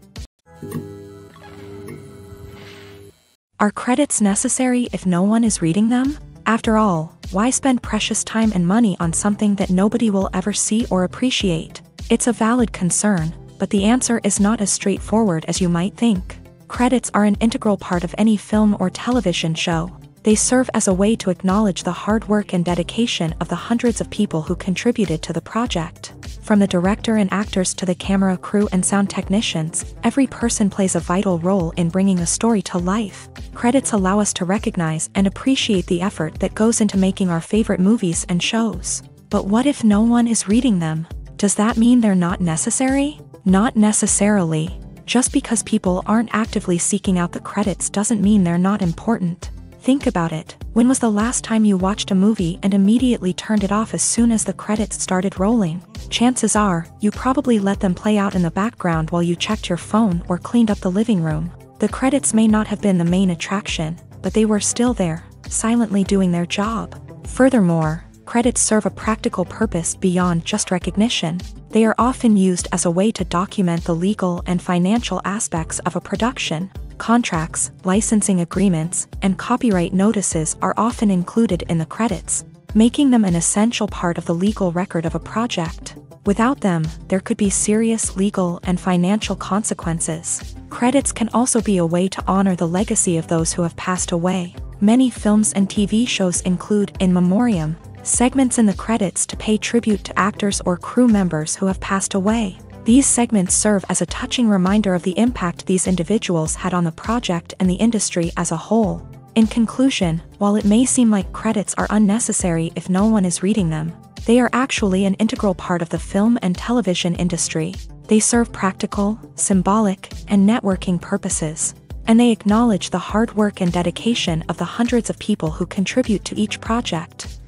Are credits necessary if no one is reading them? After all, why spend precious time and money on something that nobody will ever see or appreciate? It's a valid concern, but the answer is not as straightforward as you might think. Credits are an integral part of any film or television show. They serve as a way to acknowledge the hard work and dedication of the hundreds of people who contributed to the project. From the director and actors to the camera crew and sound technicians, every person plays a vital role in bringing a story to life. Credits allow us to recognize and appreciate the effort that goes into making our favorite movies and shows. But what if no one is reading them? Does that mean they're not necessary? Not necessarily. Just because people aren't actively seeking out the credits doesn't mean they're not important. Think about it. When was the last time you watched a movie and immediately turned it off as soon as the credits started rolling? Chances are, you probably let them play out in the background while you checked your phone or cleaned up the living room. The credits may not have been the main attraction, but they were still there, silently doing their job. Furthermore, credits serve a practical purpose beyond just recognition. They are often used as a way to document the legal and financial aspects of a production. Contracts, licensing agreements, and copyright notices are often included in the credits, making them an essential part of the legal record of a project. Without them, there could be serious legal and financial consequences. Credits can also be a way to honor the legacy of those who have passed away. Many films and TV shows include in memoriam segments in the credits to pay tribute to actors or crew members who have passed away. These segments serve as a touching reminder of the impact these individuals had on the project and the industry as a whole. In conclusion, while it may seem like credits are unnecessary if no one is reading them, they are actually an integral part of the film and television industry. They serve practical, symbolic, and networking purposes, and they acknowledge the hard work and dedication of the hundreds of people who contribute to each project.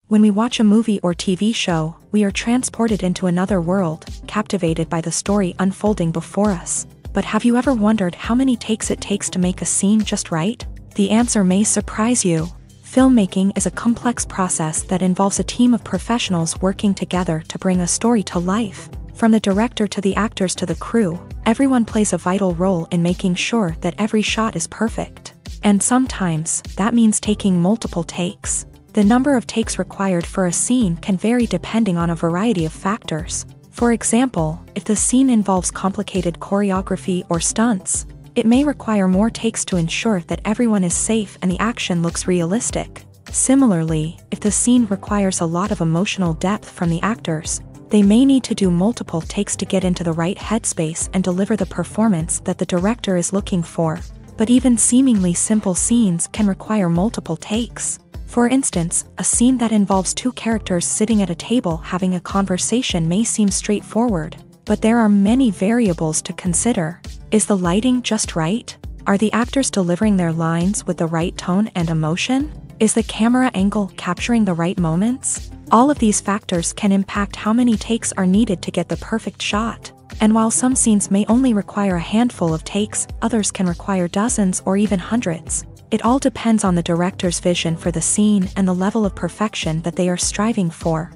When we watch a movie or TV show, we are transported into another world, captivated by the story unfolding before us. But have you ever wondered how many takes it takes to make a scene just right? The answer may surprise you. Filmmaking is a complex process that involves a team of professionals working together to bring a story to life. From the director to the actors to the crew, everyone plays a vital role in making sure that every shot is perfect. And sometimes, that means taking multiple takes. The number of takes required for a scene can vary depending on a variety of factors. For example, if the scene involves complicated choreography or stunts, it may require more takes to ensure that everyone is safe and the action looks realistic. Similarly, if the scene requires a lot of emotional depth from the actors, they may need to do multiple takes to get into the right headspace and deliver the performance that the director is looking for. But even seemingly simple scenes can require multiple takes. For instance, a scene that involves two characters sitting at a table having a conversation may seem straightforward, but there are many variables to consider. Is the lighting just right? Are the actors delivering their lines with the right tone and emotion? Is the camera angle capturing the right moments? All of these factors can impact how many takes are needed to get the perfect shot. And while some scenes may only require a handful of takes, others can require dozens or even hundreds. It all depends on the director's vision for the scene and the level of perfection that they are striving for.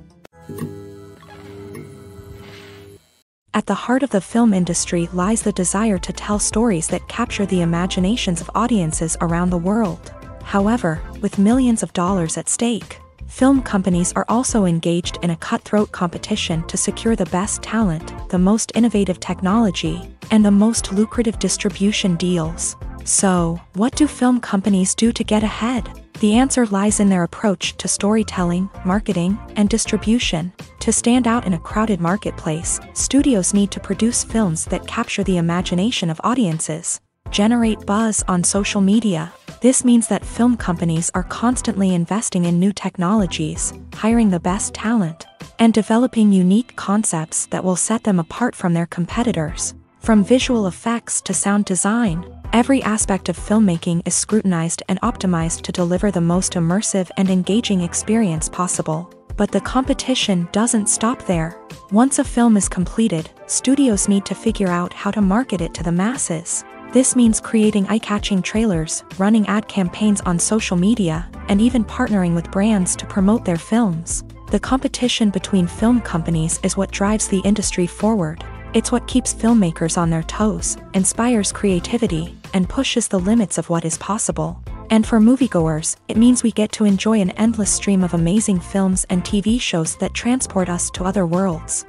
At the heart of the film industry lies the desire to tell stories that capture the imaginations of audiences around the world. However, with millions of dollars at stake, film companies are also engaged in a cutthroat competition to secure the best talent, the most innovative technology, and the most lucrative distribution deals. So, what do film companies do to get ahead? The answer lies in their approach to storytelling, marketing, and distribution. To stand out in a crowded marketplace, studios need to produce films that capture the imagination of audiences, generate buzz on social media. This means that film companies are constantly investing in new technologies, hiring the best talent, and developing unique concepts that will set them apart from their competitors. From visual effects to sound design, every aspect of filmmaking is scrutinized and optimized to deliver the most immersive and engaging experience possible. But the competition doesn't stop there. Once a film is completed, studios need to figure out how to market it to the masses. This means creating eye-catching trailers, running ad campaigns on social media, and even partnering with brands to promote their films. The competition between film companies is what drives the industry forward. It's what keeps filmmakers on their toes, inspires creativity, and pushes the limits of what is possible. And for moviegoers, it means we get to enjoy an endless stream of amazing films and TV shows that transport us to other worlds.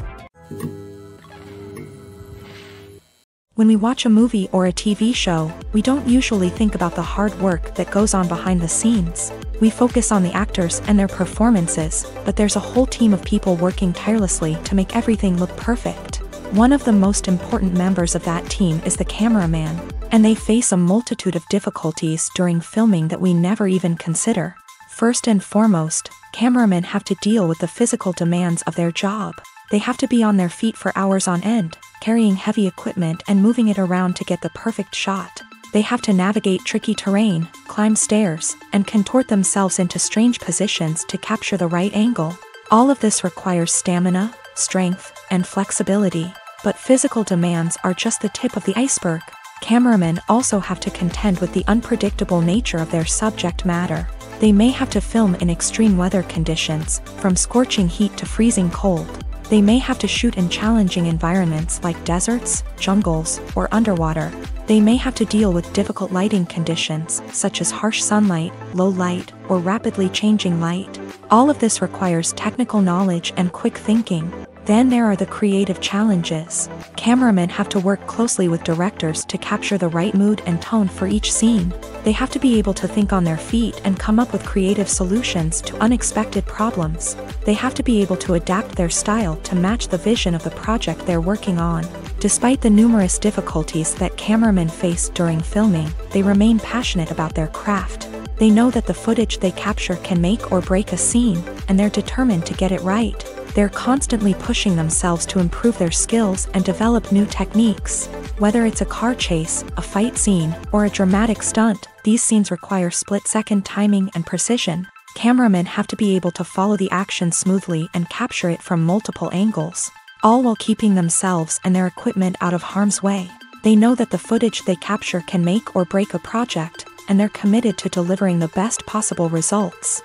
When we watch a movie or a TV show, we don't usually think about the hard work that goes on behind the scenes. We focus on the actors and their performances, but there's a whole team of people working tirelessly to make everything look perfect. One of the most important members of that team is the cameraman, and they face a multitude of difficulties during filming that we never even consider. First and foremost, cameramen have to deal with the physical demands of their job. They have to be on their feet for hours on end, carrying heavy equipment and moving it around to get the perfect shot. They have to navigate tricky terrain, climb stairs, and contort themselves into strange positions to capture the right angle. All of this requires stamina, strength, and flexibility. But physical demands are just the tip of the iceberg. Cameramen also have to contend with the unpredictable nature of their subject matter. They may have to film in extreme weather conditions, from scorching heat to freezing cold. They may have to shoot in challenging environments like deserts, jungles, or underwater. They may have to deal with difficult lighting conditions, such as harsh sunlight, low light, or rapidly changing light. All of this requires technical knowledge and quick thinking. Then there are the creative challenges. Cameramen have to work closely with directors to capture the right mood and tone for each scene. They have to be able to think on their feet and come up with creative solutions to unexpected problems. They have to be able to adapt their style to match the vision of the project they're working on. Despite the numerous difficulties that cameramen face during filming, they remain passionate about their craft. They know that the footage they capture can make or break a scene, and they're determined to get it right. They're constantly pushing themselves to improve their skills and develop new techniques. Whether it's a car chase, a fight scene, or a dramatic stunt, these scenes require split-second timing and precision. Cameramen have to be able to follow the action smoothly and capture it from multiple angles, all while keeping themselves and their equipment out of harm's way. They know that the footage they capture can make or break a project, and they're committed to delivering the best possible results.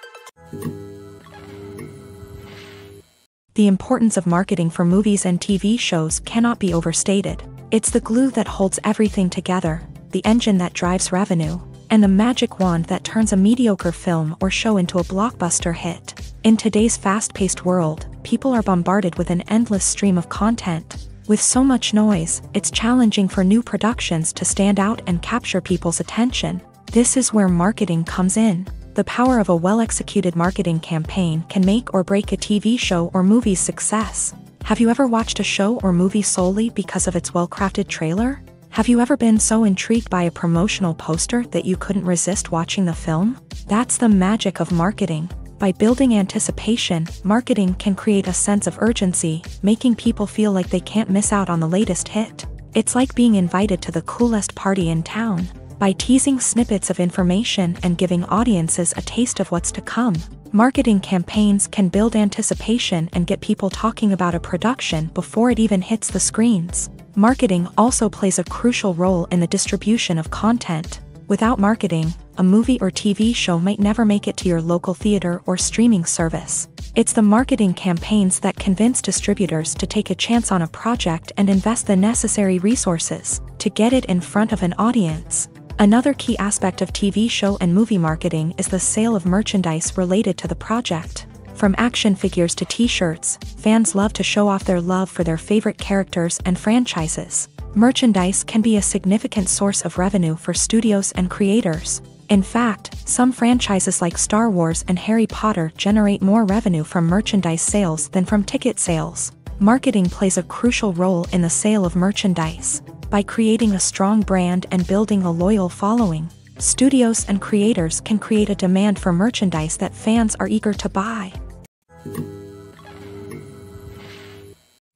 The importance of marketing for movies and TV shows cannot be overstated. It's the glue that holds everything together, the engine that drives revenue, and the magic wand that turns a mediocre film or show into a blockbuster hit. In today's fast-paced world, people are bombarded with an endless stream of content. With so much noise, it's challenging for new productions to stand out and capture people's attention. This is where marketing comes in. The power of a well-executed marketing campaign can make or break a TV show or movie's success. Have you ever watched a show or movie solely because of its well-crafted trailer? Have you ever been so intrigued by a promotional poster that you couldn't resist watching the film? That's the magic of marketing. By building anticipation, marketing can create a sense of urgency, making people feel like they can't miss out on the latest hit. It's like being invited to the coolest party in town. By teasing snippets of information and giving audiences a taste of what's to come, marketing campaigns can build anticipation and get people talking about a production before it even hits the screens. Marketing also plays a crucial role in the distribution of content. Without marketing, a movie or TV show might never make it to your local theater or streaming service. It's the marketing campaigns that convince distributors to take a chance on a project and invest the necessary resources to get it in front of an audience. Another key aspect of TV show and movie marketing is the sale of merchandise related to the project. From action figures to t-shirts, fans love to show off their love for their favorite characters and franchises. Merchandise can be a significant source of revenue for studios and creators. In fact, some franchises like Star Wars and Harry Potter generate more revenue from merchandise sales than from ticket sales. Marketing plays a crucial role in the sale of merchandise. By creating a strong brand and building a loyal following, studios and creators can create a demand for merchandise that fans are eager to buy.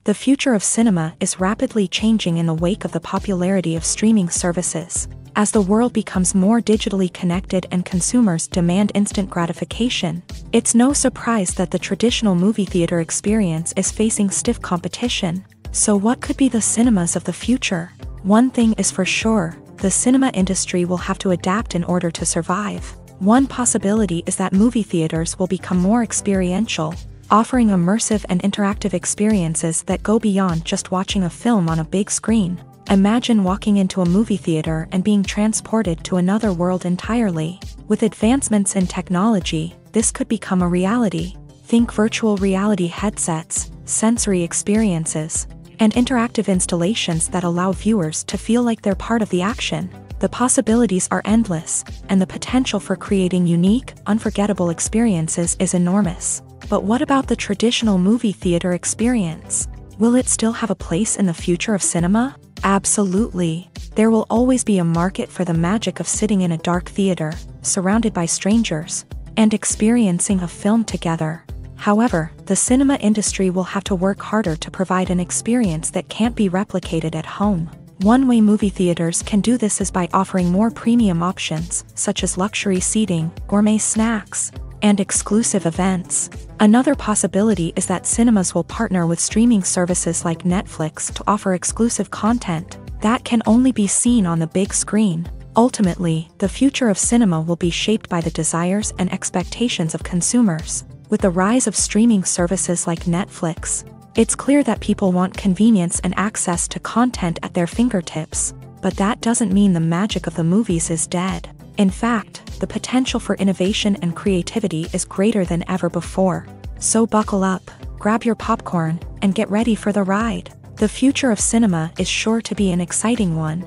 The future of cinema is rapidly changing in the wake of the popularity of streaming services. As the world becomes more digitally connected and consumers demand instant gratification, it's no surprise that the traditional movie theater experience is facing stiff competition. So what could be the cinemas of the future? One thing is for sure, the cinema industry will have to adapt in order to survive. One possibility is that movie theaters will become more experiential, offering immersive and interactive experiences that go beyond just watching a film on a big screen. Imagine walking into a movie theater and being transported to another world entirely. With advancements in technology, this could become a reality. Think virtual reality headsets, sensory experiences, and interactive installations that allow viewers to feel like they're part of the action. The possibilities are endless, and the potential for creating unique, unforgettable experiences is enormous. But what about the traditional movie theater experience? Will it still have a place in the future of cinema? Absolutely. There will always be a market for the magic of sitting in a dark theater, surrounded by strangers, and experiencing a film together. However, the cinema industry will have to work harder to provide an experience that can't be replicated at home. One way movie theaters can do this is by offering more premium options, such as luxury seating, gourmet snacks, and exclusive events. Another possibility is that cinemas will partner with streaming services like Netflix to offer exclusive content that can only be seen on the big screen. Ultimately, the future of cinema will be shaped by the desires and expectations of consumers. With the rise of streaming services like Netflix, it's clear that people want convenience and access to content at their fingertips. But that doesn't mean the magic of the movies is dead. In fact, the potential for innovation and creativity is greater than ever before. So buckle up, grab your popcorn, and get ready for the ride. The future of cinema is sure to be an exciting one.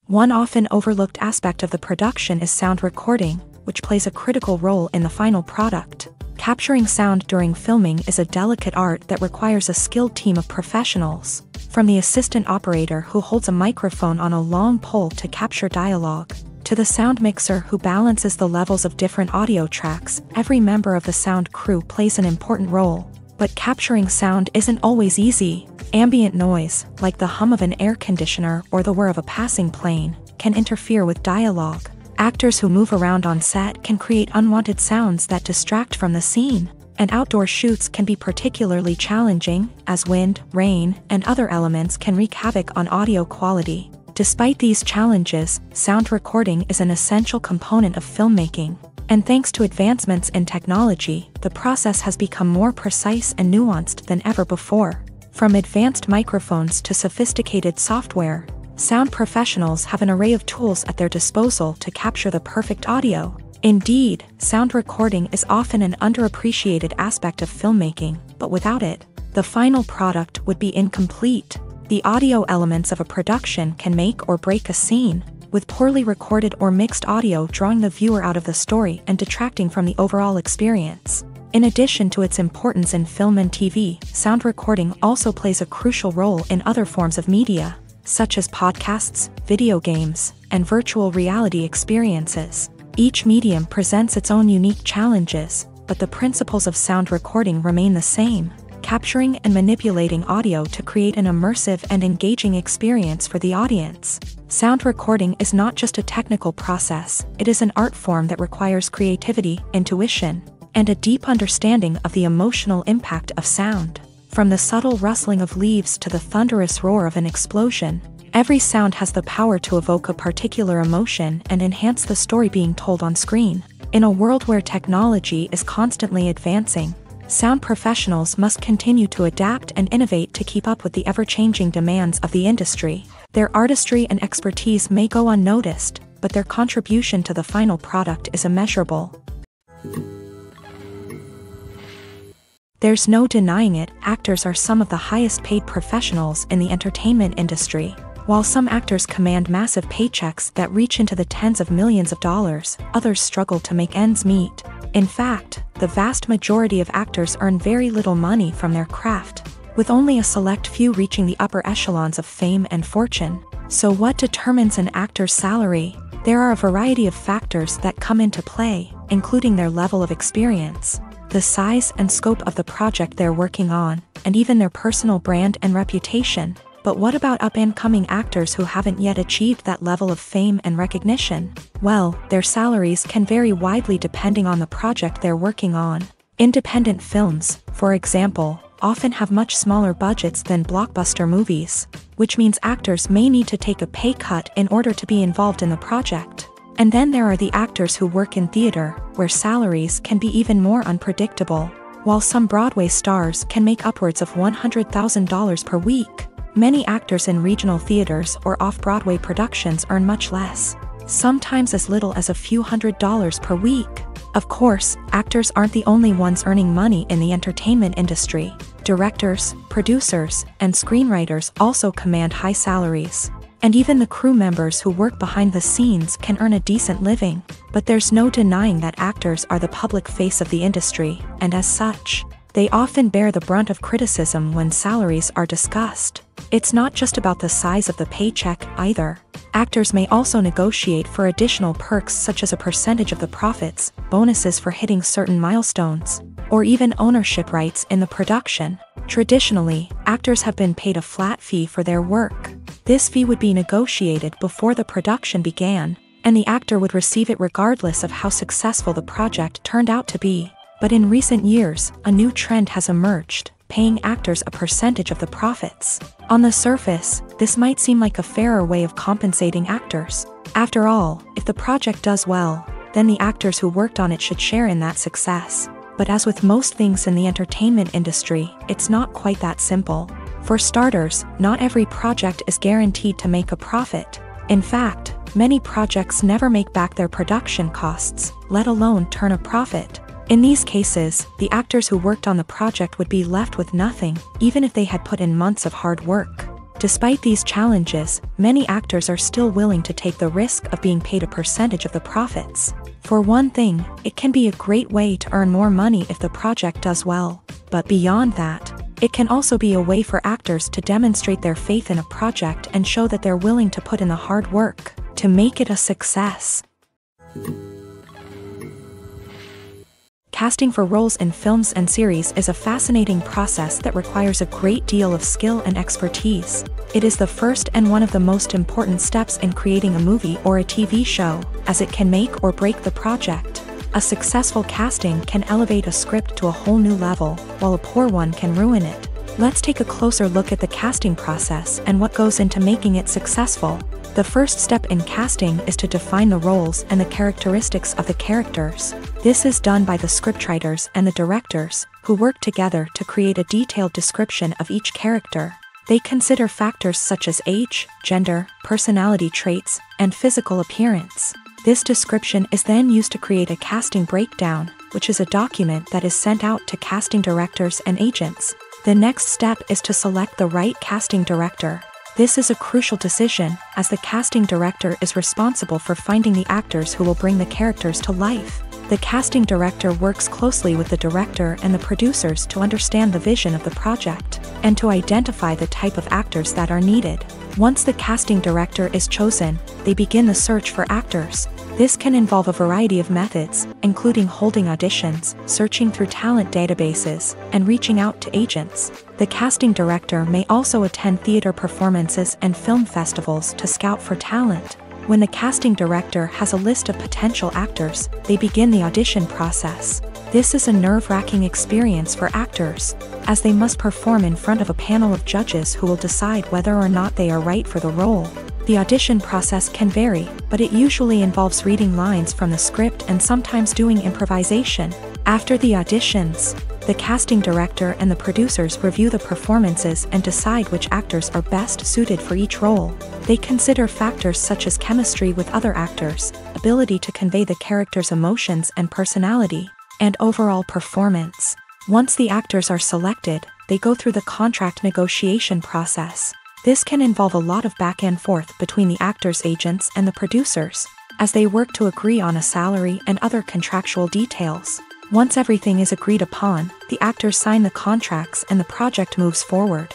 One often overlooked aspect of the production is sound recording, which plays a critical role in the final product. Capturing sound during filming is a delicate art that requires a skilled team of professionals. From the assistant operator who holds a microphone on a long pole to capture dialogue, to the sound mixer who balances the levels of different audio tracks, every member of the sound crew plays an important role. But capturing sound isn't always easy. Ambient noise, like the hum of an air conditioner or the whir of a passing plane, can interfere with dialogue. Actors who move around on set can create unwanted sounds that distract from the scene. And outdoor shoots can be particularly challenging, as wind, rain, and other elements can wreak havoc on audio quality. Despite these challenges, sound recording is an essential component of filmmaking. And thanks to advancements in technology, the process has become more precise and nuanced than ever before. From advanced microphones to sophisticated software, sound professionals have an array of tools at their disposal to capture the perfect audio. Indeed, sound recording is often an underappreciated aspect of filmmaking, but without it, the final product would be incomplete. The audio elements of a production can make or break a scene, with poorly recorded or mixed audio drawing the viewer out of the story and detracting from the overall experience. In addition to its importance in film and TV, sound recording also plays a crucial role in other forms of media, such as podcasts, video games, and virtual reality experiences. Each medium presents its own unique challenges, but the principles of sound recording remain the same: capturing and manipulating audio to create an immersive and engaging experience for the audience. Sound recording is not just a technical process, it is an art form that requires creativity, intuition, and a deep understanding of the emotional impact of sound. From the subtle rustling of leaves to the thunderous roar of an explosion, every sound has the power to evoke a particular emotion and enhance the story being told on screen. In a world where technology is constantly advancing, sound professionals must continue to adapt and innovate to keep up with the ever-changing demands of the industry. Their artistry and expertise may go unnoticed, but their contribution to the final product is immeasurable. There's no denying it, actors are some of the highest paid professionals in the entertainment industry. While some actors command massive paychecks that reach into the tens of millions of dollars, others struggle to make ends meet. In fact, the vast majority of actors earn very little money from their craft, with only a select few reaching the upper echelons of fame and fortune. So what determines an actor's salary? There are a variety of factors that come into play, including their level of experience, the size and scope of the project they're working on, and even their personal brand and reputation. But what about up-and-coming actors who haven't yet achieved that level of fame and recognition? Well, their salaries can vary widely depending on the project they're working on. Independent films, for example, often have much smaller budgets than blockbuster movies, which means actors may need to take a pay cut in order to be involved in the project. And then there are the actors who work in theater, where salaries can be even more unpredictable. While some Broadway stars can make upwards of $100,000 per week, many actors in regional theaters or off-Broadway productions earn much less, sometimes as little as a few $100s per week. Of course, actors aren't the only ones earning money in the entertainment industry. Directors, producers, and screenwriters also command high salaries. And even the crew members who work behind the scenes can earn a decent living. But there's no denying that actors are the public face of the industry, and as such, they often bear the brunt of criticism when salaries are discussed. It's not just about the size of the paycheck, either. Actors may also negotiate for additional perks such as a percentage of the profits, bonuses for hitting certain milestones, or even ownership rights in the production. Traditionally, actors have been paid a flat fee for their work. This fee would be negotiated before the production began, and the actor would receive it regardless of how successful the project turned out to be. But in recent years, a new trend has emerged, paying actors a percentage of the profits. On the surface, this might seem like a fairer way of compensating actors. After all, if the project does well, then the actors who worked on it should share in that success. But as with most things in the entertainment industry, it's not quite that simple. For starters, not every project is guaranteed to make a profit. In fact, many projects never make back their production costs, let alone turn a profit. In these cases, the actors who worked on the project would be left with nothing, even if they had put in months of hard work. Despite these challenges, many actors are still willing to take the risk of being paid a percentage of the profits. For one thing, it can be a great way to earn more money if the project does well. But beyond that, it can also be a way for actors to demonstrate their faith in a project and show that they're willing to put in the hard work to make it a success. Casting for roles in films and series is a fascinating process that requires a great deal of skill and expertise. It is the first and one of the most important steps in creating a movie or a TV show, as it can make or break the project. A successful casting can elevate a script to a whole new level, while a poor one can ruin it. Let's take a closer look at the casting process and what goes into making it successful. The first step in casting is to define the roles and the characteristics of the characters. This is done by the scriptwriters and the directors, who work together to create a detailed description of each character. They consider factors such as age, gender, personality traits, and physical appearance. This description is then used to create a casting breakdown, which is a document that is sent out to casting directors and agents. The next step is to select the right casting director. This is a crucial decision, as the casting director is responsible for finding the actors who will bring the characters to life. The casting director works closely with the director and the producers to understand the vision of the project, and to identify the type of actors that are needed. Once the casting director is chosen, they begin the search for actors. This can involve a variety of methods, including holding auditions, searching through talent databases, and reaching out to agents. The casting director may also attend theater performances and film festivals to scout for talent. When the casting director has a list of potential actors, they begin the audition process. This is a nerve-wracking experience for actors, as they must perform in front of a panel of judges who will decide whether or not they are right for the role. The audition process can vary, but it usually involves reading lines from the script and sometimes doing improvisation. After the auditions, the casting director and the producers review the performances and decide which actors are best suited for each role. They consider factors such as chemistry with other actors, ability to convey the character's emotions and personality, and overall performance. Once the actors are selected, they go through the contract negotiation process. This can involve a lot of back and forth between the actors' agents and the producers, as they work to agree on a salary and other contractual details. Once everything is agreed upon, the actors sign the contracts and the project moves forward.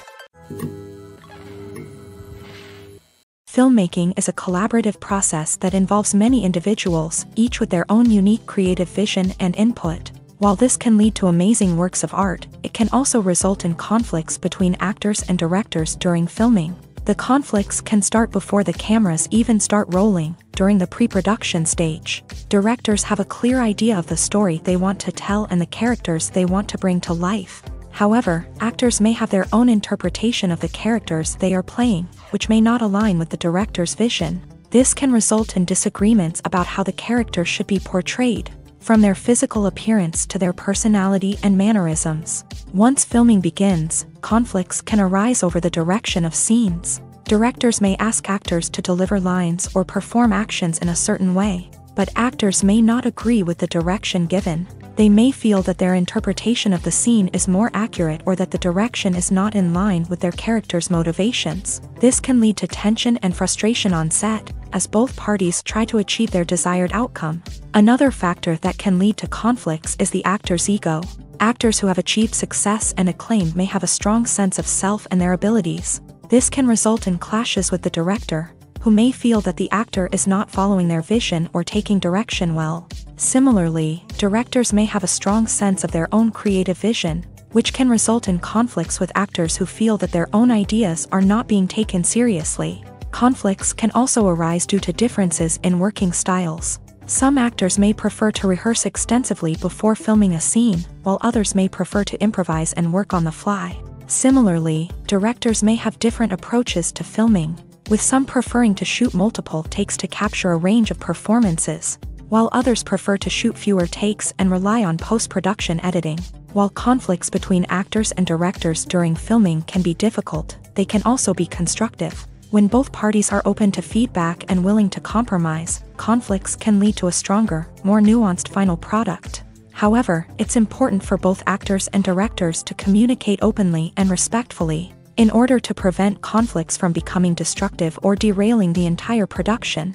Filmmaking is a collaborative process that involves many individuals, each with their own unique creative vision and input. While this can lead to amazing works of art, it can also result in conflicts between actors and directors during filming. The conflicts can start before the cameras even start rolling, during the pre-production stage. Directors have a clear idea of the story they want to tell and the characters they want to bring to life. However, actors may have their own interpretation of the characters they are playing, which may not align with the director's vision. This can result in disagreements about how the characters should be portrayed, from their physical appearance to their personality and mannerisms. Once filming begins, conflicts can arise over the direction of scenes. Directors may ask actors to deliver lines or perform actions in a certain way, but actors may not agree with the direction given. They may feel that their interpretation of the scene is more accurate or that the direction is not in line with their character's motivations. This can lead to tension and frustration on set, as both parties try to achieve their desired outcome. Another factor that can lead to conflicts is the actor's ego. Actors who have achieved success and acclaim may have a strong sense of self and their abilities. This can result in clashes with the director, who may feel that the actor is not following their vision or taking direction well. Similarly, directors may have a strong sense of their own creative vision, which can result in conflicts with actors who feel that their own ideas are not being taken seriously. Conflicts can also arise due to differences in working styles. Some actors may prefer to rehearse extensively before filming a scene, while others may prefer to improvise and work on the fly. Similarly, directors may have different approaches to filming, with some preferring to shoot multiple takes to capture a range of performances, while others prefer to shoot fewer takes and rely on post-production editing. While conflicts between actors and directors during filming can be difficult, they can also be constructive. When both parties are open to feedback and willing to compromise, conflicts can lead to a stronger, more nuanced final product. However, it's important for both actors and directors to communicate openly and respectfully, in order to prevent conflicts from becoming destructive or derailing the entire production.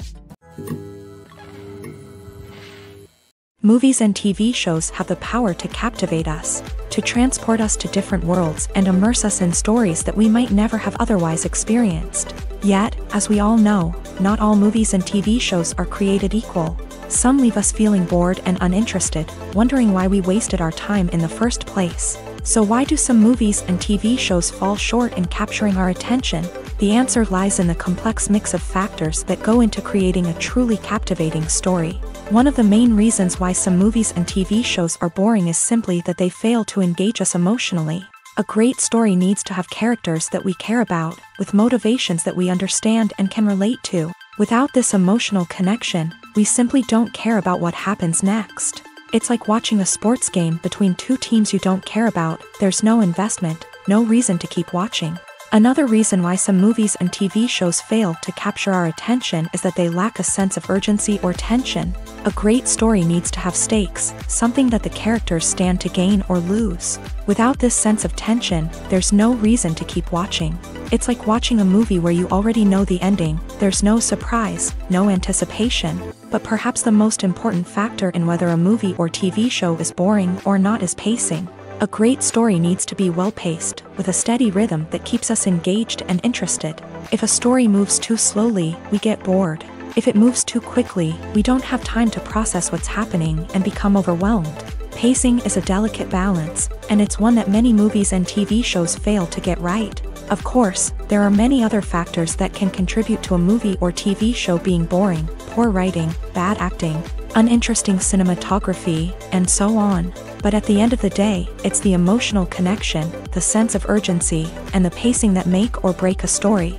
Movies and TV shows have the power to captivate us, to transport us to different worlds and immerse us in stories that we might never have otherwise experienced. Yet, as we all know, not all movies and TV shows are created equal. Some leave us feeling bored and uninterested, wondering why we wasted our time in the first place. So why do some movies and TV shows fall short in capturing our attention? The answer lies in the complex mix of factors that go into creating a truly captivating story. One of the main reasons why some movies and TV shows are boring is simply that they fail to engage us emotionally. A great story needs to have characters that we care about, with motivations that we understand and can relate to. Without this emotional connection, we simply don't care about what happens next. It's like watching a sports game between two teams you don't care about. There's no investment, no reason to keep watching. Another reason why some movies and TV shows fail to capture our attention is that they lack a sense of urgency or tension. A great story needs to have stakes, something that the characters stand to gain or lose. Without this sense of tension, there's no reason to keep watching. It's like watching a movie where you already know the ending. There's no surprise, no anticipation. But perhaps the most important factor in whether a movie or TV show is boring or not is pacing. A great story needs to be well-paced, with a steady rhythm that keeps us engaged and interested. If a story moves too slowly, we get bored. If it moves too quickly, we don't have time to process what's happening and become overwhelmed. Pacing is a delicate balance, and it's one that many movies and TV shows fail to get right. Of course, there are many other factors that can contribute to a movie or TV show being boring: poor writing, bad acting, uninteresting cinematography, and so on. But at the end of the day, it's the emotional connection, the sense of urgency, and the pacing that make or break a story.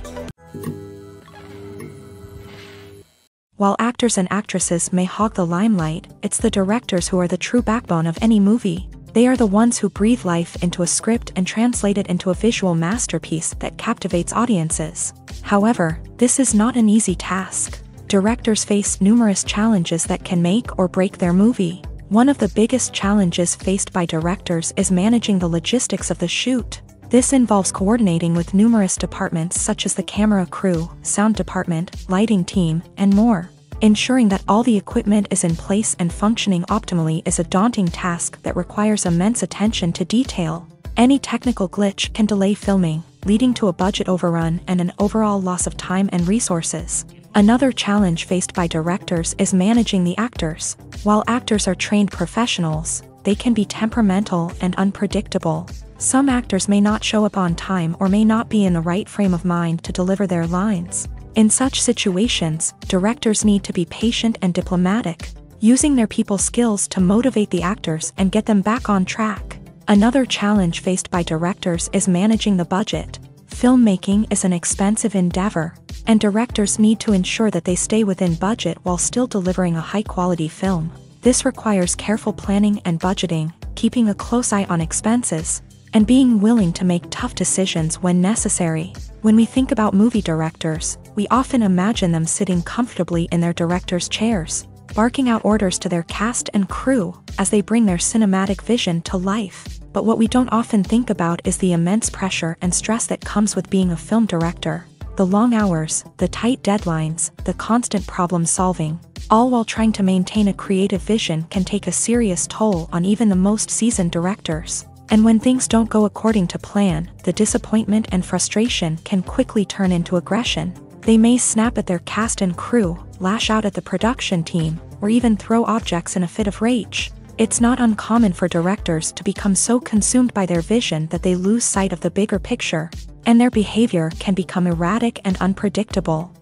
While actors and actresses may hog the limelight, it's the directors who are the true backbone of any movie. They are the ones who breathe life into a script and translate it into a visual masterpiece that captivates audiences. However, this is not an easy task. Directors face numerous challenges that can make or break their movie. One of the biggest challenges faced by directors is managing the logistics of the shoot. This involves coordinating with numerous departments such as the camera crew, sound department, lighting team, and more. Ensuring that all the equipment is in place and functioning optimally is a daunting task that requires immense attention to detail. Any technical glitch can delay filming, leading to a budget overrun and an overall loss of time and resources. Another challenge faced by directors is managing the actors. While actors are trained professionals, they can be temperamental and unpredictable. Some actors may not show up on time or may not be in the right frame of mind to deliver their lines. In such situations, directors need to be patient and diplomatic, using their people skills to motivate the actors and get them back on track. Another challenge faced by directors is managing the budget. Filmmaking is an expensive endeavor, and directors need to ensure that they stay within budget while still delivering a high-quality film. This requires careful planning and budgeting, keeping a close eye on expenses, and being willing to make tough decisions when necessary. When we think about movie directors, we often imagine them sitting comfortably in their director's chairs, barking out orders to their cast and crew as they bring their cinematic vision to life. But what we don't often think about is the immense pressure and stress that comes with being a film director. The long hours, the tight deadlines, the constant problem solving, all while trying to maintain a creative vision can take a serious toll on even the most seasoned directors. And when things don't go according to plan, the disappointment and frustration can quickly turn into aggression. They may snap at their cast and crew, lash out at the production team, or even throw objects in a fit of rage. It's not uncommon for directors to become so consumed by their vision that they lose sight of the bigger picture, and their behavior can become erratic and unpredictable.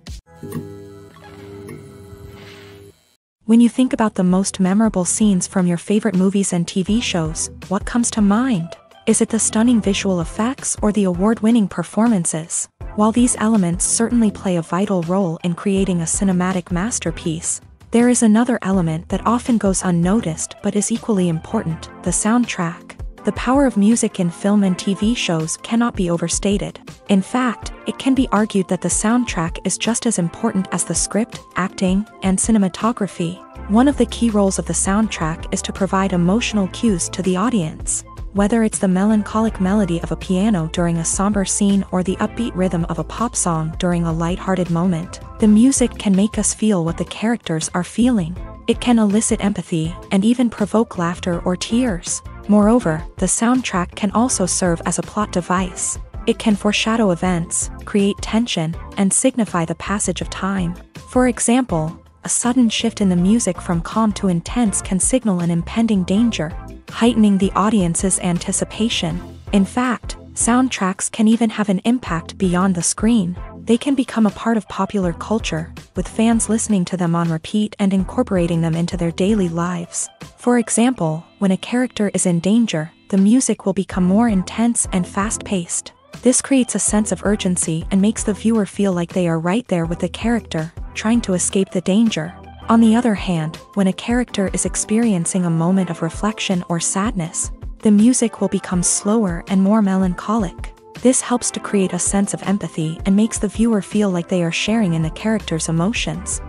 When you think about the most memorable scenes from your favorite movies and TV shows, what comes to mind? Is it the stunning visual effects or the award-winning performances? While these elements certainly play a vital role in creating a cinematic masterpiece, there is another element that often goes unnoticed but is equally important: the soundtrack. The power of music in film and TV shows cannot be overstated. In fact, it can be argued that the soundtrack is just as important as the script, acting, and cinematography. One of the key roles of the soundtrack is to provide emotional cues to the audience. Whether it's the melancholic melody of a piano during a somber scene or the upbeat rhythm of a pop song during a lighthearted moment, the music can make us feel what the characters are feeling. It can elicit empathy and even provoke laughter or tears. Moreover, the soundtrack can also serve as a plot device. It can foreshadow events, create tension, and signify the passage of time. For example, a sudden shift in the music from calm to intense can signal an impending danger, heightening the audience's anticipation. In fact, soundtracks can even have an impact beyond the screen. They can become a part of popular culture, with fans listening to them on repeat and incorporating them into their daily lives. For example, when a character is in danger, the music will become more intense and fast-paced. This creates a sense of urgency and makes the viewer feel like they are right there with the character, trying to escape the danger. On the other hand, when a character is experiencing a moment of reflection or sadness, the music will become slower and more melancholic. This helps to create a sense of empathy and makes the viewer feel like they are sharing in the character's emotions.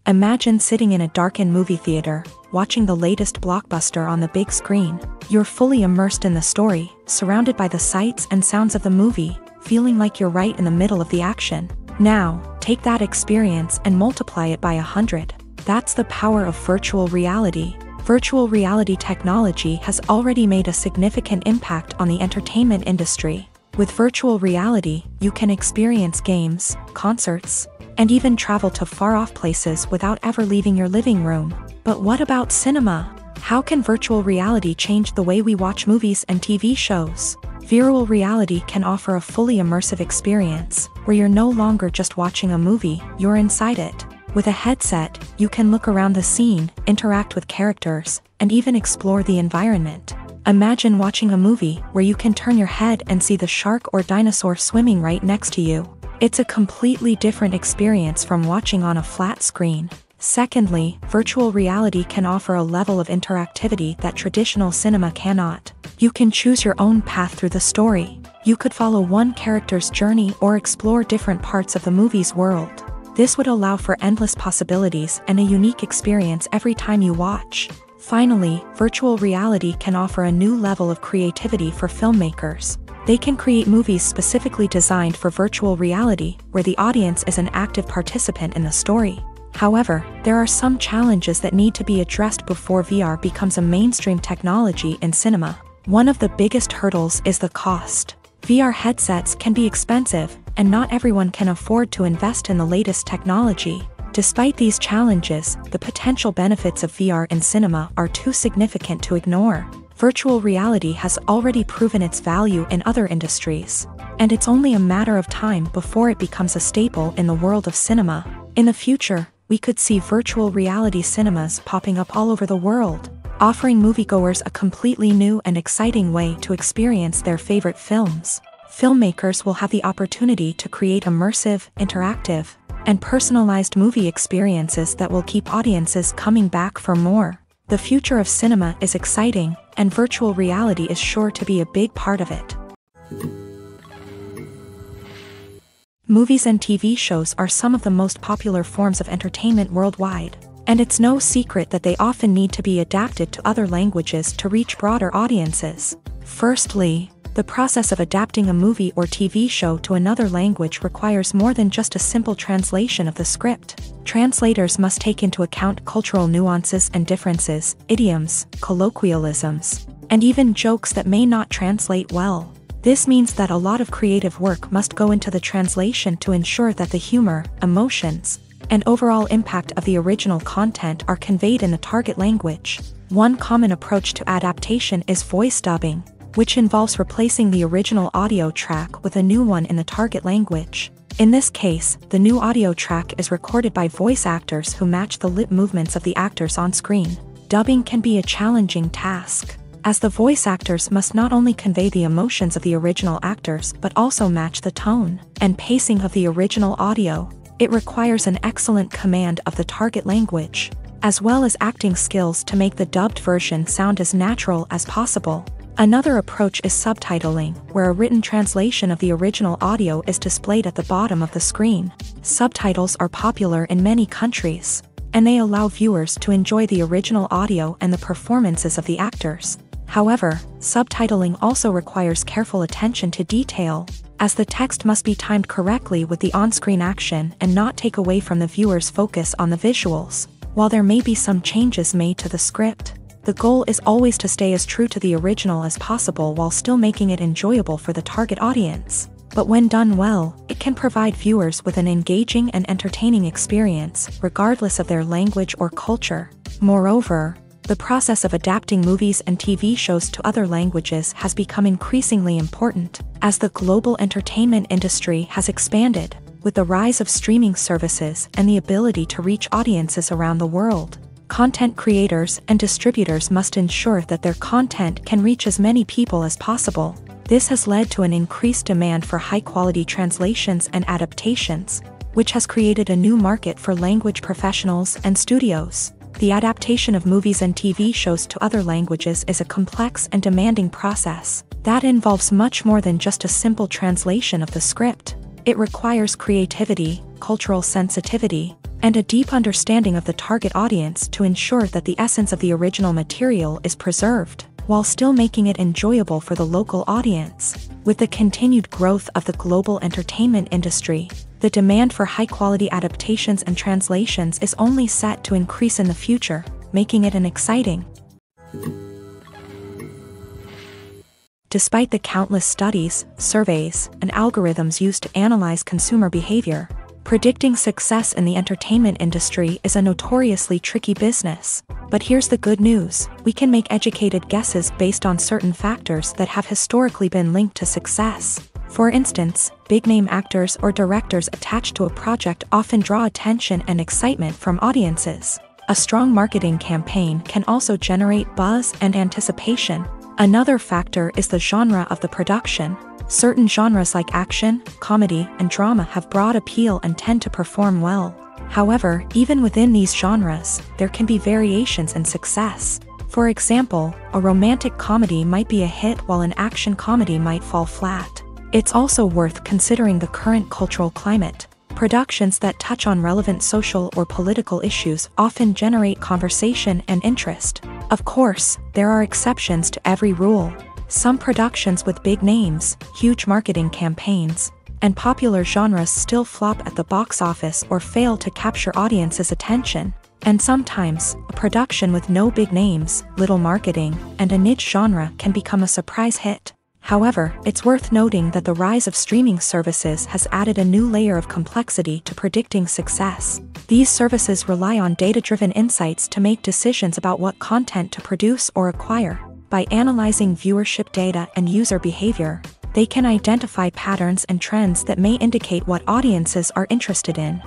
Imagine sitting in a darkened movie theater, watching the latest blockbuster on the big screen. You're fully immersed in the story, surrounded by the sights and sounds of the movie, feeling like you're right in the middle of the action. Now, take that experience and multiply it by 100. That's the power of virtual reality. Virtual reality technology has already made a significant impact on the entertainment industry. With virtual reality, you can experience games, concerts, and even travel to far-off places without ever leaving your living room. But what about cinema? How can virtual reality change the way we watch movies and TV shows? Virtual reality can offer a fully immersive experience, where you're no longer just watching a movie, you're inside it. With a headset, you can look around the scene, interact with characters, and even explore the environment. Imagine watching a movie where you can turn your head and see the shark or dinosaur swimming right next to you. It's a completely different experience from watching on a flat screen. Secondly, virtual reality can offer a level of interactivity that traditional cinema cannot. You can choose your own path through the story. You could follow one character's journey or explore different parts of the movie's world. This would allow for endless possibilities and a unique experience every time you watch. Finally, virtual reality can offer a new level of creativity for filmmakers. They can create movies specifically designed for virtual reality, where the audience is an active participant in the story. However, there are some challenges that need to be addressed before VR becomes a mainstream technology in cinema. One of the biggest hurdles is the cost. VR headsets can be expensive, and not everyone can afford to invest in the latest technology. Despite these challenges, the potential benefits of VR in cinema are too significant to ignore. Virtual reality has already proven its value in other industries, and it's only a matter of time before it becomes a staple in the world of cinema. In the future, we could see virtual reality cinemas popping up all over the world, offering moviegoers a completely new and exciting way to experience their favorite films. Filmmakers will have the opportunity to create immersive, interactive, and personalized movie experiences that will keep audiences coming back for more. The future of cinema is exciting, and virtual reality is sure to be a big part of it. Movies and TV shows are some of the most popular forms of entertainment worldwide, and it's no secret that they often need to be adapted to other languages to reach broader audiences. Firstly, the process of adapting a movie or TV show to another language requires more than just a simple translation of the script. Translators must take into account cultural nuances and differences, idioms, colloquialisms, and even jokes that may not translate well. This means that a lot of creative work must go into the translation to ensure that the humor, emotions, and overall impact of the original content are conveyed in the target language. One common approach to adaptation is voice dubbing, which involves replacing the original audio track with a new one in the target language. In this case, the new audio track is recorded by voice actors who match the lip movements of the actors on screen. Dubbing can be a challenging task, as the voice actors must not only convey the emotions of the original actors but also match the tone and pacing of the original audio. It requires an excellent command of the target language, as well as acting skills to make the dubbed version sound as natural as possible. Another approach is subtitling, where a written translation of the original audio is displayed at the bottom of the screen. Subtitles are popular in many countries, and they allow viewers to enjoy the original audio and the performances of the actors. However, subtitling also requires careful attention to detail, as the text must be timed correctly with the on-screen action and not take away from the viewer's focus on the visuals. While there may be some changes made to the script, the goal is always to stay as true to the original as possible while still making it enjoyable for the target audience. But when done well, it can provide viewers with an engaging and entertaining experience, regardless of their language or culture. Moreover, the process of adapting movies and TV shows to other languages has become increasingly important, as the global entertainment industry has expanded, with the rise of streaming services and the ability to reach audiences around the world. Content creators and distributors must ensure that their content can reach as many people as possible. This has led to an increased demand for high-quality translations and adaptations, which has created a new market for language professionals and studios. The adaptation of movies and TV shows to other languages is a complex and demanding process that involves much more than just a simple translation of the script. It requires creativity, cultural sensitivity, and a deep understanding of the target audience to ensure that the essence of the original material is preserved, while still making it enjoyable for the local audience. With the continued growth of the global entertainment industry, the demand for high-quality adaptations and translations is only set to increase in the future, making it an exciting. Despite the countless studies, surveys, and algorithms used to analyze consumer behavior, predicting success in the entertainment industry is a notoriously tricky business. But here's the good news: we can make educated guesses based on certain factors that have historically been linked to success. For instance, big-name actors or directors attached to a project often draw attention and excitement from audiences. A strong marketing campaign can also generate buzz and anticipation. Another factor is the genre of the production. Certain genres like action, comedy, and drama have broad appeal and tend to perform well. However, even within these genres, there can be variations in success. For example, a romantic comedy might be a hit while an action comedy might fall flat. It's also worth considering the current cultural climate. Productions that touch on relevant social or political issues often generate conversation and interest. Of course, there are exceptions to every rule. Some productions with big names, huge marketing campaigns, and popular genres still flop at the box office or fail to capture audiences' attention. And sometimes, a production with no big names, little marketing, and a niche genre can become a surprise hit. However, it's worth noting that the rise of streaming services has added a new layer of complexity to predicting success. These services rely on data-driven insights to make decisions about what content to produce or acquire. By analyzing viewership data and user behavior, they can identify patterns and trends that may indicate what audiences are interested in.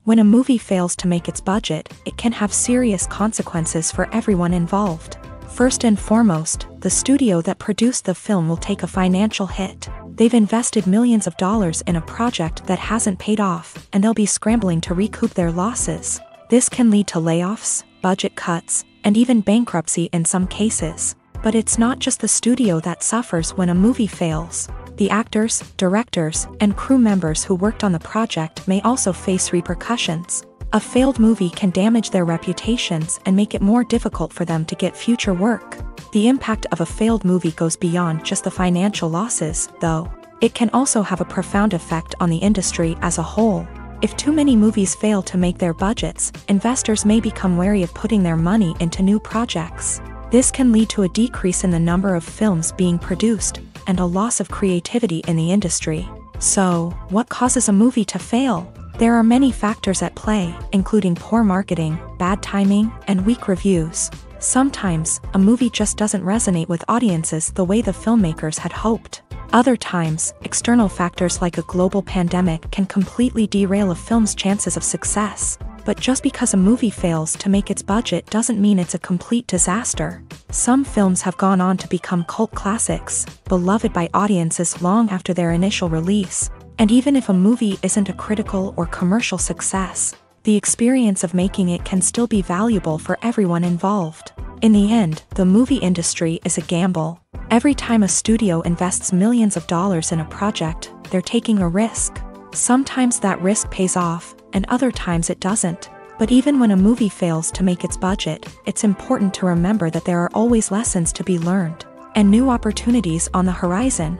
When a movie fails to make its budget, it can have serious consequences for everyone involved. First and foremost, the studio that produced the film will take a financial hit. They've invested millions of dollars in a project that hasn't paid off, and they'll be scrambling to recoup their losses. This can lead to layoffs, budget cuts, and even bankruptcy in some cases. But it's not just the studio that suffers when a movie fails. The actors, directors, and crew members who worked on the project may also face repercussions. A failed movie can damage their reputations and make it more difficult for them to get future work. The impact of a failed movie goes beyond just the financial losses, though. It can also have a profound effect on the industry as a whole. If too many movies fail to make their budgets, investors may become wary of putting their money into new projects. This can lead to a decrease in the number of films being produced, and a loss of creativity in the industry. So, what causes a movie to fail? There are many factors at play, including poor marketing, bad timing, and weak reviews. Sometimes, a movie just doesn't resonate with audiences the way the filmmakers had hoped. Other times, external factors like a global pandemic can completely derail a film's chances of success. But just because a movie fails to make its budget doesn't mean it's a complete disaster. Some films have gone on to become cult classics, beloved by audiences long after their initial release. And even if a movie isn't a critical or commercial success, the experience of making it can still be valuable for everyone involved. In the end, the movie industry is a gamble. Every time a studio invests millions of dollars in a project, they're taking a risk. Sometimes that risk pays off, and other times it doesn't. But even when a movie fails to make its budget, it's important to remember that there are always lessons to be learned, and new opportunities on the horizon.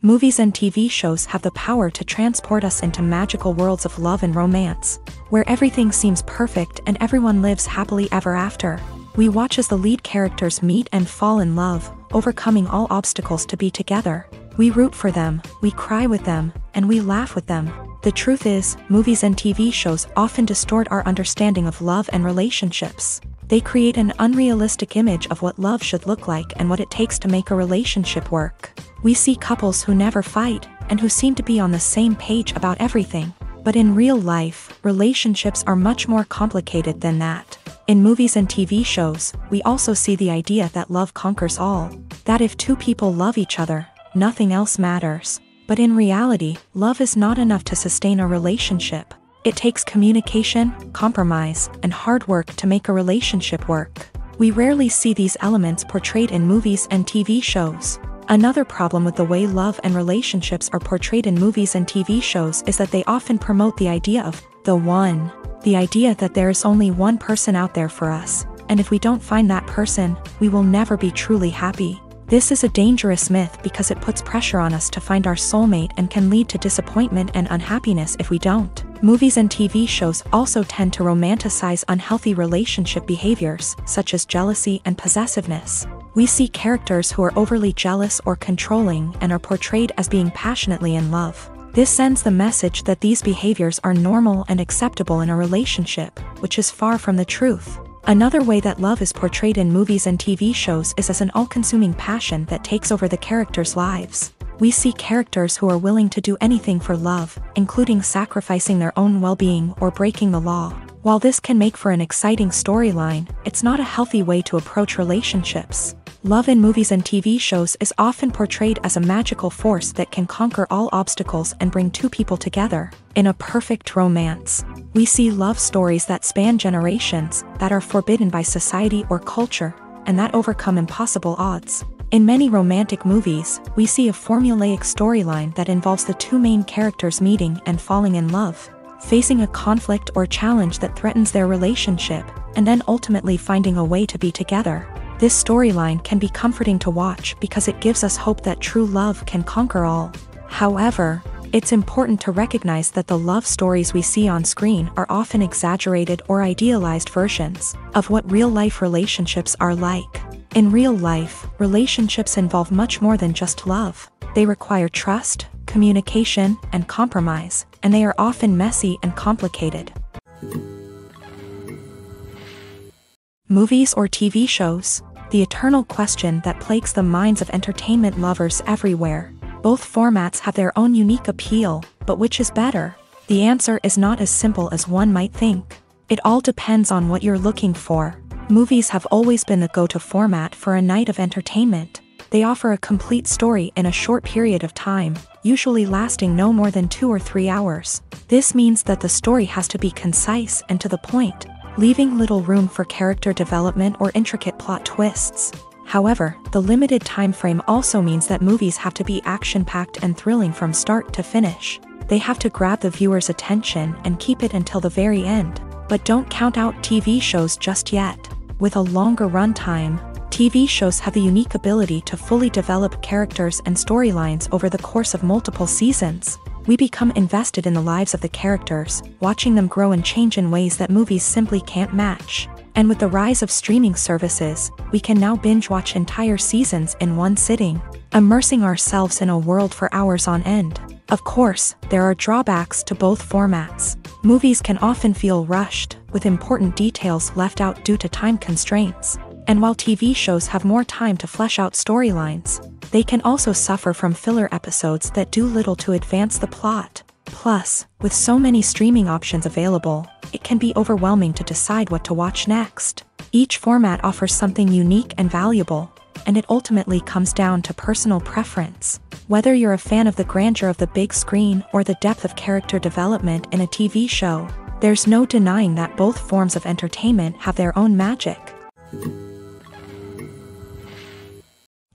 Movies and TV shows have the power to transport us into magical worlds of love and romance, where everything seems perfect and everyone lives happily ever after. We watch as the lead characters meet and fall in love, overcoming all obstacles to be together. We root for them, we cry with them, and we laugh with them. The truth is, movies and TV shows often distort our understanding of love and relationships. They create an unrealistic image of what love should look like and what it takes to make a relationship work. We see couples who never fight, and who seem to be on the same page about everything. But in real life, relationships are much more complicated than that. In movies and TV shows, we also see the idea that love conquers all. That if two people love each other, nothing else matters. But in reality, love is not enough to sustain a relationship. It takes communication, compromise, and hard work to make a relationship work. We rarely see these elements portrayed in movies and TV shows. Another problem with the way love and relationships are portrayed in movies and TV shows is that they often promote the idea of the one. The idea that there is only one person out there for us, and if we don't find that person, we will never be truly happy. This is a dangerous myth because it puts pressure on us to find our soulmate and can lead to disappointment and unhappiness if we don't. Movies and TV shows also tend to romanticize unhealthy relationship behaviors, such as jealousy and possessiveness. We see characters who are overly jealous or controlling and are portrayed as being passionately in love. This sends the message that these behaviors are normal and acceptable in a relationship, which is far from the truth. Another way that love is portrayed in movies and TV shows is as an all-consuming passion that takes over the characters' lives. We see characters who are willing to do anything for love, including sacrificing their own well-being or breaking the law. While this can make for an exciting storyline, it's not a healthy way to approach relationships. Love in movies and TV shows is often portrayed as a magical force that can conquer all obstacles and bring two people together. In a perfect romance, we see love stories that span generations, that are forbidden by society or culture, and that overcome impossible odds. In many romantic movies, we see a formulaic storyline that involves the two main characters meeting and falling in love, facing a conflict or challenge that threatens their relationship, and then ultimately finding a way to be together. This storyline can be comforting to watch because it gives us hope that true love can conquer all. However, it's important to recognize that the love stories we see on screen are often exaggerated or idealized versions of what real-life relationships are like. In real life, relationships involve much more than just love. They require trust, communication, and compromise, and they are often messy and complicated. Movies or TV shows? The eternal question that plagues the minds of entertainment lovers everywhere. Both formats have their own unique appeal, but which is better? The answer is not as simple as one might think. It all depends on what you're looking for. Movies have always been the go-to format for a night of entertainment. They offer a complete story in a short period of time, usually lasting no more than 2 or 3 hours. This means that the story has to be concise and to the point, leaving little room for character development or intricate plot twists. However, the limited time frame also means that movies have to be action-packed and thrilling from start to finish. They have to grab the viewer's attention and keep it until the very end. But don't count out TV shows just yet. With a longer runtime, TV shows have the unique ability to fully develop characters and storylines over the course of multiple seasons. We become invested in the lives of the characters, watching them grow and change in ways that movies simply can't match. And with the rise of streaming services, we can now binge-watch entire seasons in one sitting, immersing ourselves in a world for hours on end. Of course, there are drawbacks to both formats. Movies can often feel rushed, with important details left out due to time constraints. And while TV shows have more time to flesh out storylines, they can also suffer from filler episodes that do little to advance the plot. Plus, with so many streaming options available, it can be overwhelming to decide what to watch next. Each format offers something unique and valuable, and it ultimately comes down to personal preference. Whether you're a fan of the grandeur of the big screen or the depth of character development in a TV show, there's no denying that both forms of entertainment have their own magic.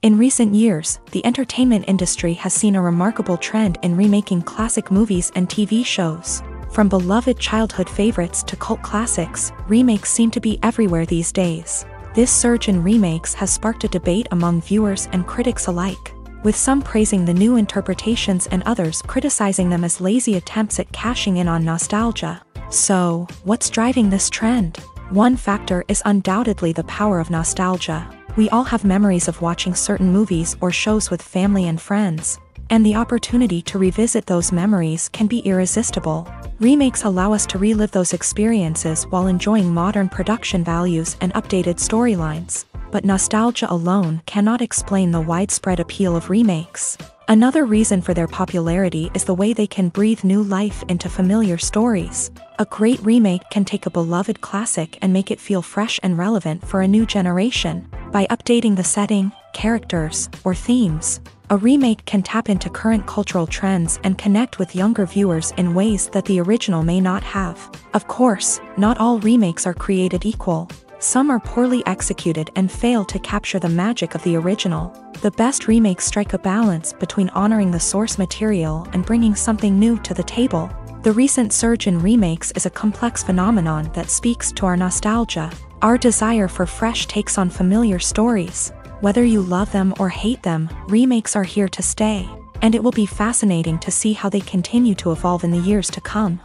In recent years, the entertainment industry has seen a remarkable trend in remaking classic movies and TV shows. From beloved childhood favorites to cult classics, remakes seem to be everywhere these days. This surge in remakes has sparked a debate among viewers and critics alike, with some praising the new interpretations and others criticizing them as lazy attempts at cashing in on nostalgia. So, what's driving this trend? One factor is undoubtedly the power of nostalgia. We all have memories of watching certain movies or shows with family and friends, and the opportunity to revisit those memories can be irresistible. Remakes allow us to relive those experiences while enjoying modern production values and updated storylines, but nostalgia alone cannot explain the widespread appeal of remakes. Another reason for their popularity is the way they can breathe new life into familiar stories. A great remake can take a beloved classic and make it feel fresh and relevant for a new generation. By updating the setting, characters, or themes, a remake can tap into current cultural trends and connect with younger viewers in ways that the original may not have. Of course, not all remakes are created equal. Some are poorly executed and fail to capture the magic of the original. The best remakes strike a balance between honoring the source material and bringing something new to the table. The recent surge in remakes is a complex phenomenon that speaks to our nostalgia, our desire for fresh takes on familiar stories. Whether you love them or hate them, remakes are here to stay, and it will be fascinating to see how they continue to evolve in the years to come.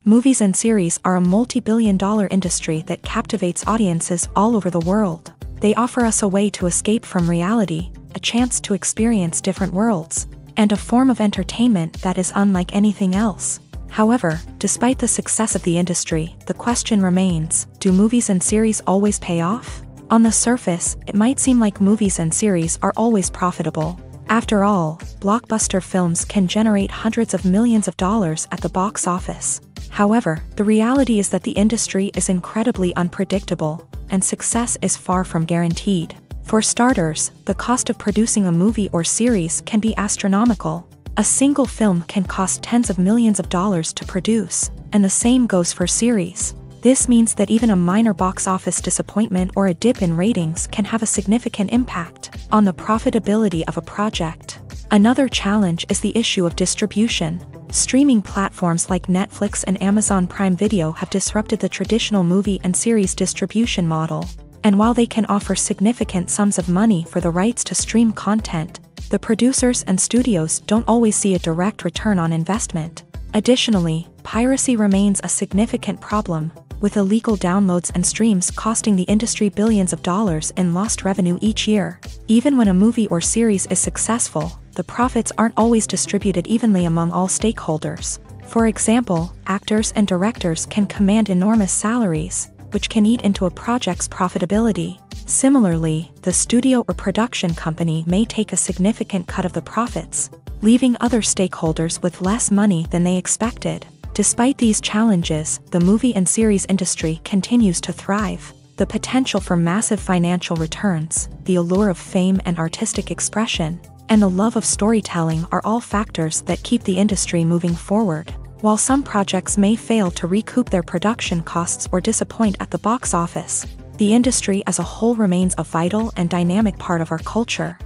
Movies and series are a multi-billion-dollar industry that captivates audiences all over the world. They offer us a way to escape from reality, a chance to experience different worlds, and a form of entertainment that is unlike anything else. However, despite the success of the industry, the question remains, do movies and series always pay off? On the surface, it might seem like movies and series are always profitable. After all, blockbuster films can generate hundreds of millions of dollars at the box office. However, the reality is that the industry is incredibly unpredictable, and success is far from guaranteed. For starters, the cost of producing a movie or series can be astronomical. A single film can cost tens of millions of dollars to produce, and the same goes for series. This means that even a minor box office disappointment or a dip in ratings can have a significant impact on the profitability of a project. Another challenge is the issue of distribution. Streaming platforms like Netflix and Amazon Prime Video have disrupted the traditional movie and series distribution model. And while they can offer significant sums of money for the rights to stream content, the producers and studios don't always see a direct return on investment. Additionally, piracy remains a significant problem, with illegal downloads and streams costing the industry billions of dollars in lost revenue each year. Even when a movie or series is successful, the profits aren't always distributed evenly among all stakeholders. For example, actors and directors can command enormous salaries, which can eat into a project's profitability. Similarly, the studio or production company may take a significant cut of the profits, leaving other stakeholders with less money than they expected. Despite these challenges, the movie and series industry continues to thrive. The potential for massive financial returns, the allure of fame and artistic expression, and the love of storytelling are all factors that keep the industry moving forward. While some projects may fail to recoup their production costs or disappoint at the box office, the industry as a whole remains a vital and dynamic part of our culture.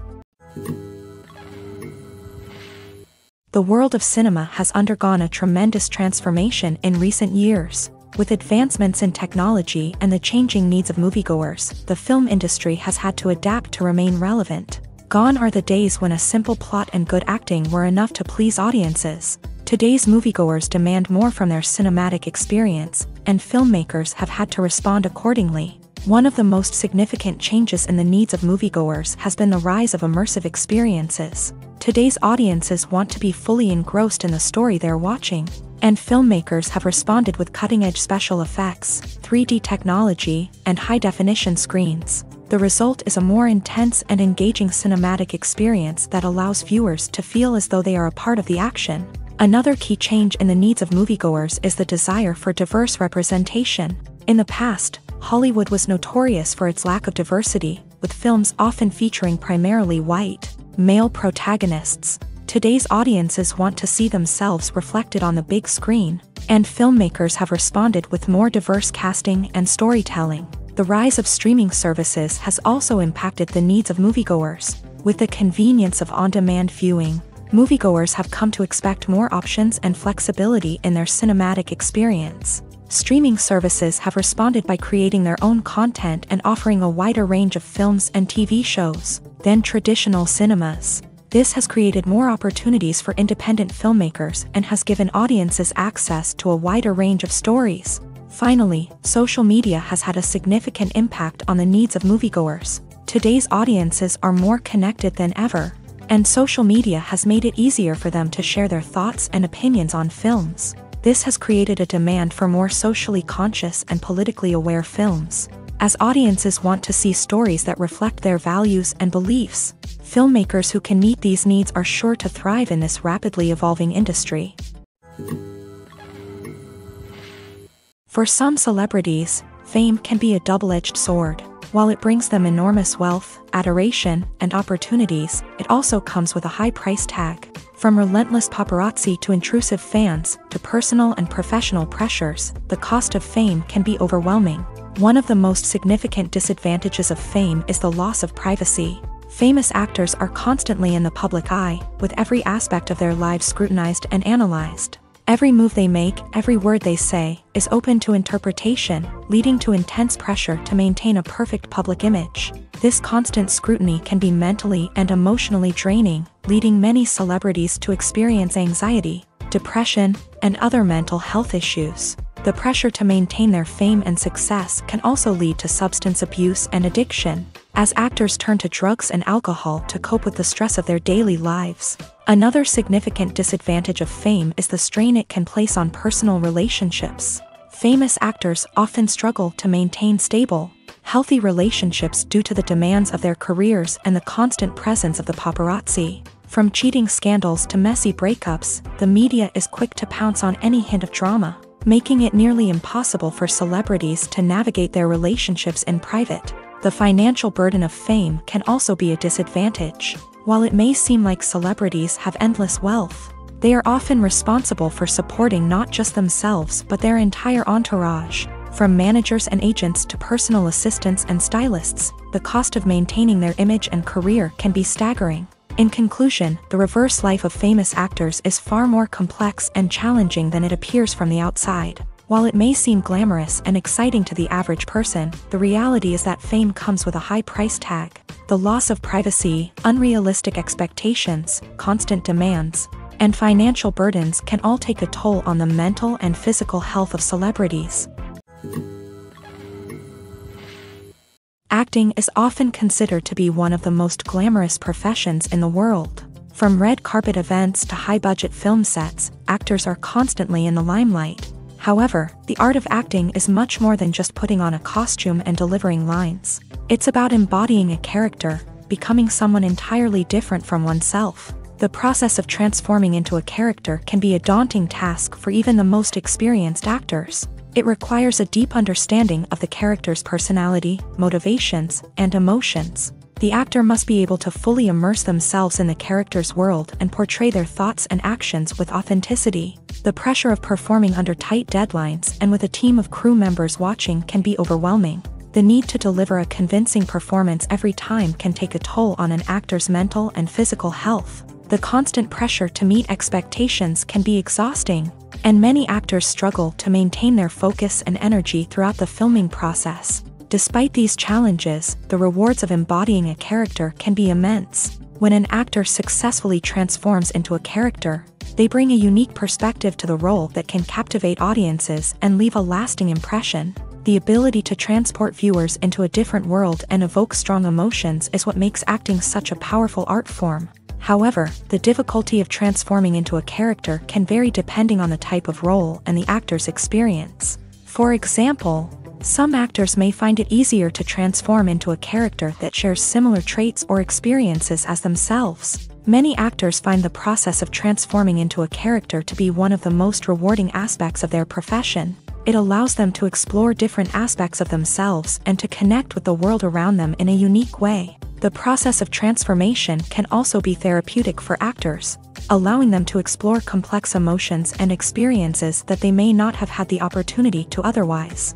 The world of cinema has undergone a tremendous transformation in recent years. With advancements in technology and the changing needs of moviegoers, the film industry has had to adapt to remain relevant. Gone are the days when a simple plot and good acting were enough to please audiences. Today's moviegoers demand more from their cinematic experience, and filmmakers have had to respond accordingly. One of the most significant changes in the needs of moviegoers has been the rise of immersive experiences. Today's audiences want to be fully engrossed in the story they're watching, and filmmakers have responded with cutting-edge special effects, 3D technology, and high-definition screens. The result is a more intense and engaging cinematic experience that allows viewers to feel as though they are a part of the action. Another key change in the needs of moviegoers is the desire for diverse representation. In the past, Hollywood was notorious for its lack of diversity, with films often featuring primarily white, male protagonists. Today's audiences want to see themselves reflected on the big screen, and filmmakers have responded with more diverse casting and storytelling. The rise of streaming services has also impacted the needs of moviegoers. With the convenience of on-demand viewing, moviegoers have come to expect more options and flexibility in their cinematic experience. Streaming services have responded by creating their own content and offering a wider range of films and TV shows than traditional cinemas. This has created more opportunities for independent filmmakers and has given audiences access to a wider range of stories. Finally, social media has had a significant impact on the needs of moviegoers. Today's audiences are more connected than ever, and social media has made it easier for them to share their thoughts and opinions on films. This has created a demand for more socially conscious and politically aware films. As audiences want to see stories that reflect their values and beliefs, filmmakers who can meet these needs are sure to thrive in this rapidly evolving industry. For some celebrities, fame can be a double-edged sword. While it brings them enormous wealth, adoration, and opportunities, it also comes with a high price tag. From relentless paparazzi to intrusive fans, to personal and professional pressures, the cost of fame can be overwhelming. One of the most significant disadvantages of fame is the loss of privacy. Famous actors are constantly in the public eye, with every aspect of their lives scrutinized and analyzed. Every move they make, every word they say, is open to interpretation, leading to intense pressure to maintain a perfect public image. This constant scrutiny can be mentally and emotionally draining, leading many celebrities to experience anxiety, depression, and other mental health issues. The pressure to maintain their fame and success can also lead to substance abuse and addiction, as actors turn to drugs and alcohol to cope with the stress of their daily lives. Another significant disadvantage of fame is the strain it can place on personal relationships. Famous actors often struggle to maintain stable, healthy relationships due to the demands of their careers and the constant presence of the paparazzi. From cheating scandals to messy breakups, the media is quick to pounce on any hint of drama, making it nearly impossible for celebrities to navigate their relationships in private. The financial burden of fame can also be a disadvantage. While it may seem like celebrities have endless wealth, they are often responsible for supporting not just themselves but their entire entourage. From managers and agents to personal assistants and stylists, the cost of maintaining their image and career can be staggering. In conclusion, the reverse life of famous actors is far more complex and challenging than it appears from the outside. While it may seem glamorous and exciting to the average person, the reality is that fame comes with a high price tag. The loss of privacy, unrealistic expectations, constant demands, and financial burdens can all take a toll on the mental and physical health of celebrities. Acting is often considered to be one of the most glamorous professions in the world. From red carpet events to high-budget film sets, actors are constantly in the limelight. However, the art of acting is much more than just putting on a costume and delivering lines. It's about embodying a character, becoming someone entirely different from oneself. The process of transforming into a character can be a daunting task for even the most experienced actors. It requires a deep understanding of the character's personality, motivations, and emotions. The actor must be able to fully immerse themselves in the character's world and portray their thoughts and actions with authenticity. The pressure of performing under tight deadlines and with a team of crew members watching can be overwhelming. The need to deliver a convincing performance every time can take a toll on an actor's mental and physical health. The constant pressure to meet expectations can be exhausting, and many actors struggle to maintain their focus and energy throughout the filming process. Despite these challenges, the rewards of embodying a character can be immense. When an actor successfully transforms into a character, They bring a unique perspective to the role that can captivate audiences and leave a lasting impression. The ability to transport viewers into a different world and evoke strong emotions is what makes acting such a powerful art form. However, the difficulty of transforming into a character can vary depending on the type of role and the actor's experience. For example, some actors may find it easier to transform into a character that shares similar traits or experiences as themselves. Many actors find the process of transforming into a character to be one of the most rewarding aspects of their profession. It allows them to explore different aspects of themselves and to connect with the world around them in a unique way. The process of transformation can also be therapeutic for actors, allowing them to explore complex emotions and experiences that they may not have had the opportunity to otherwise.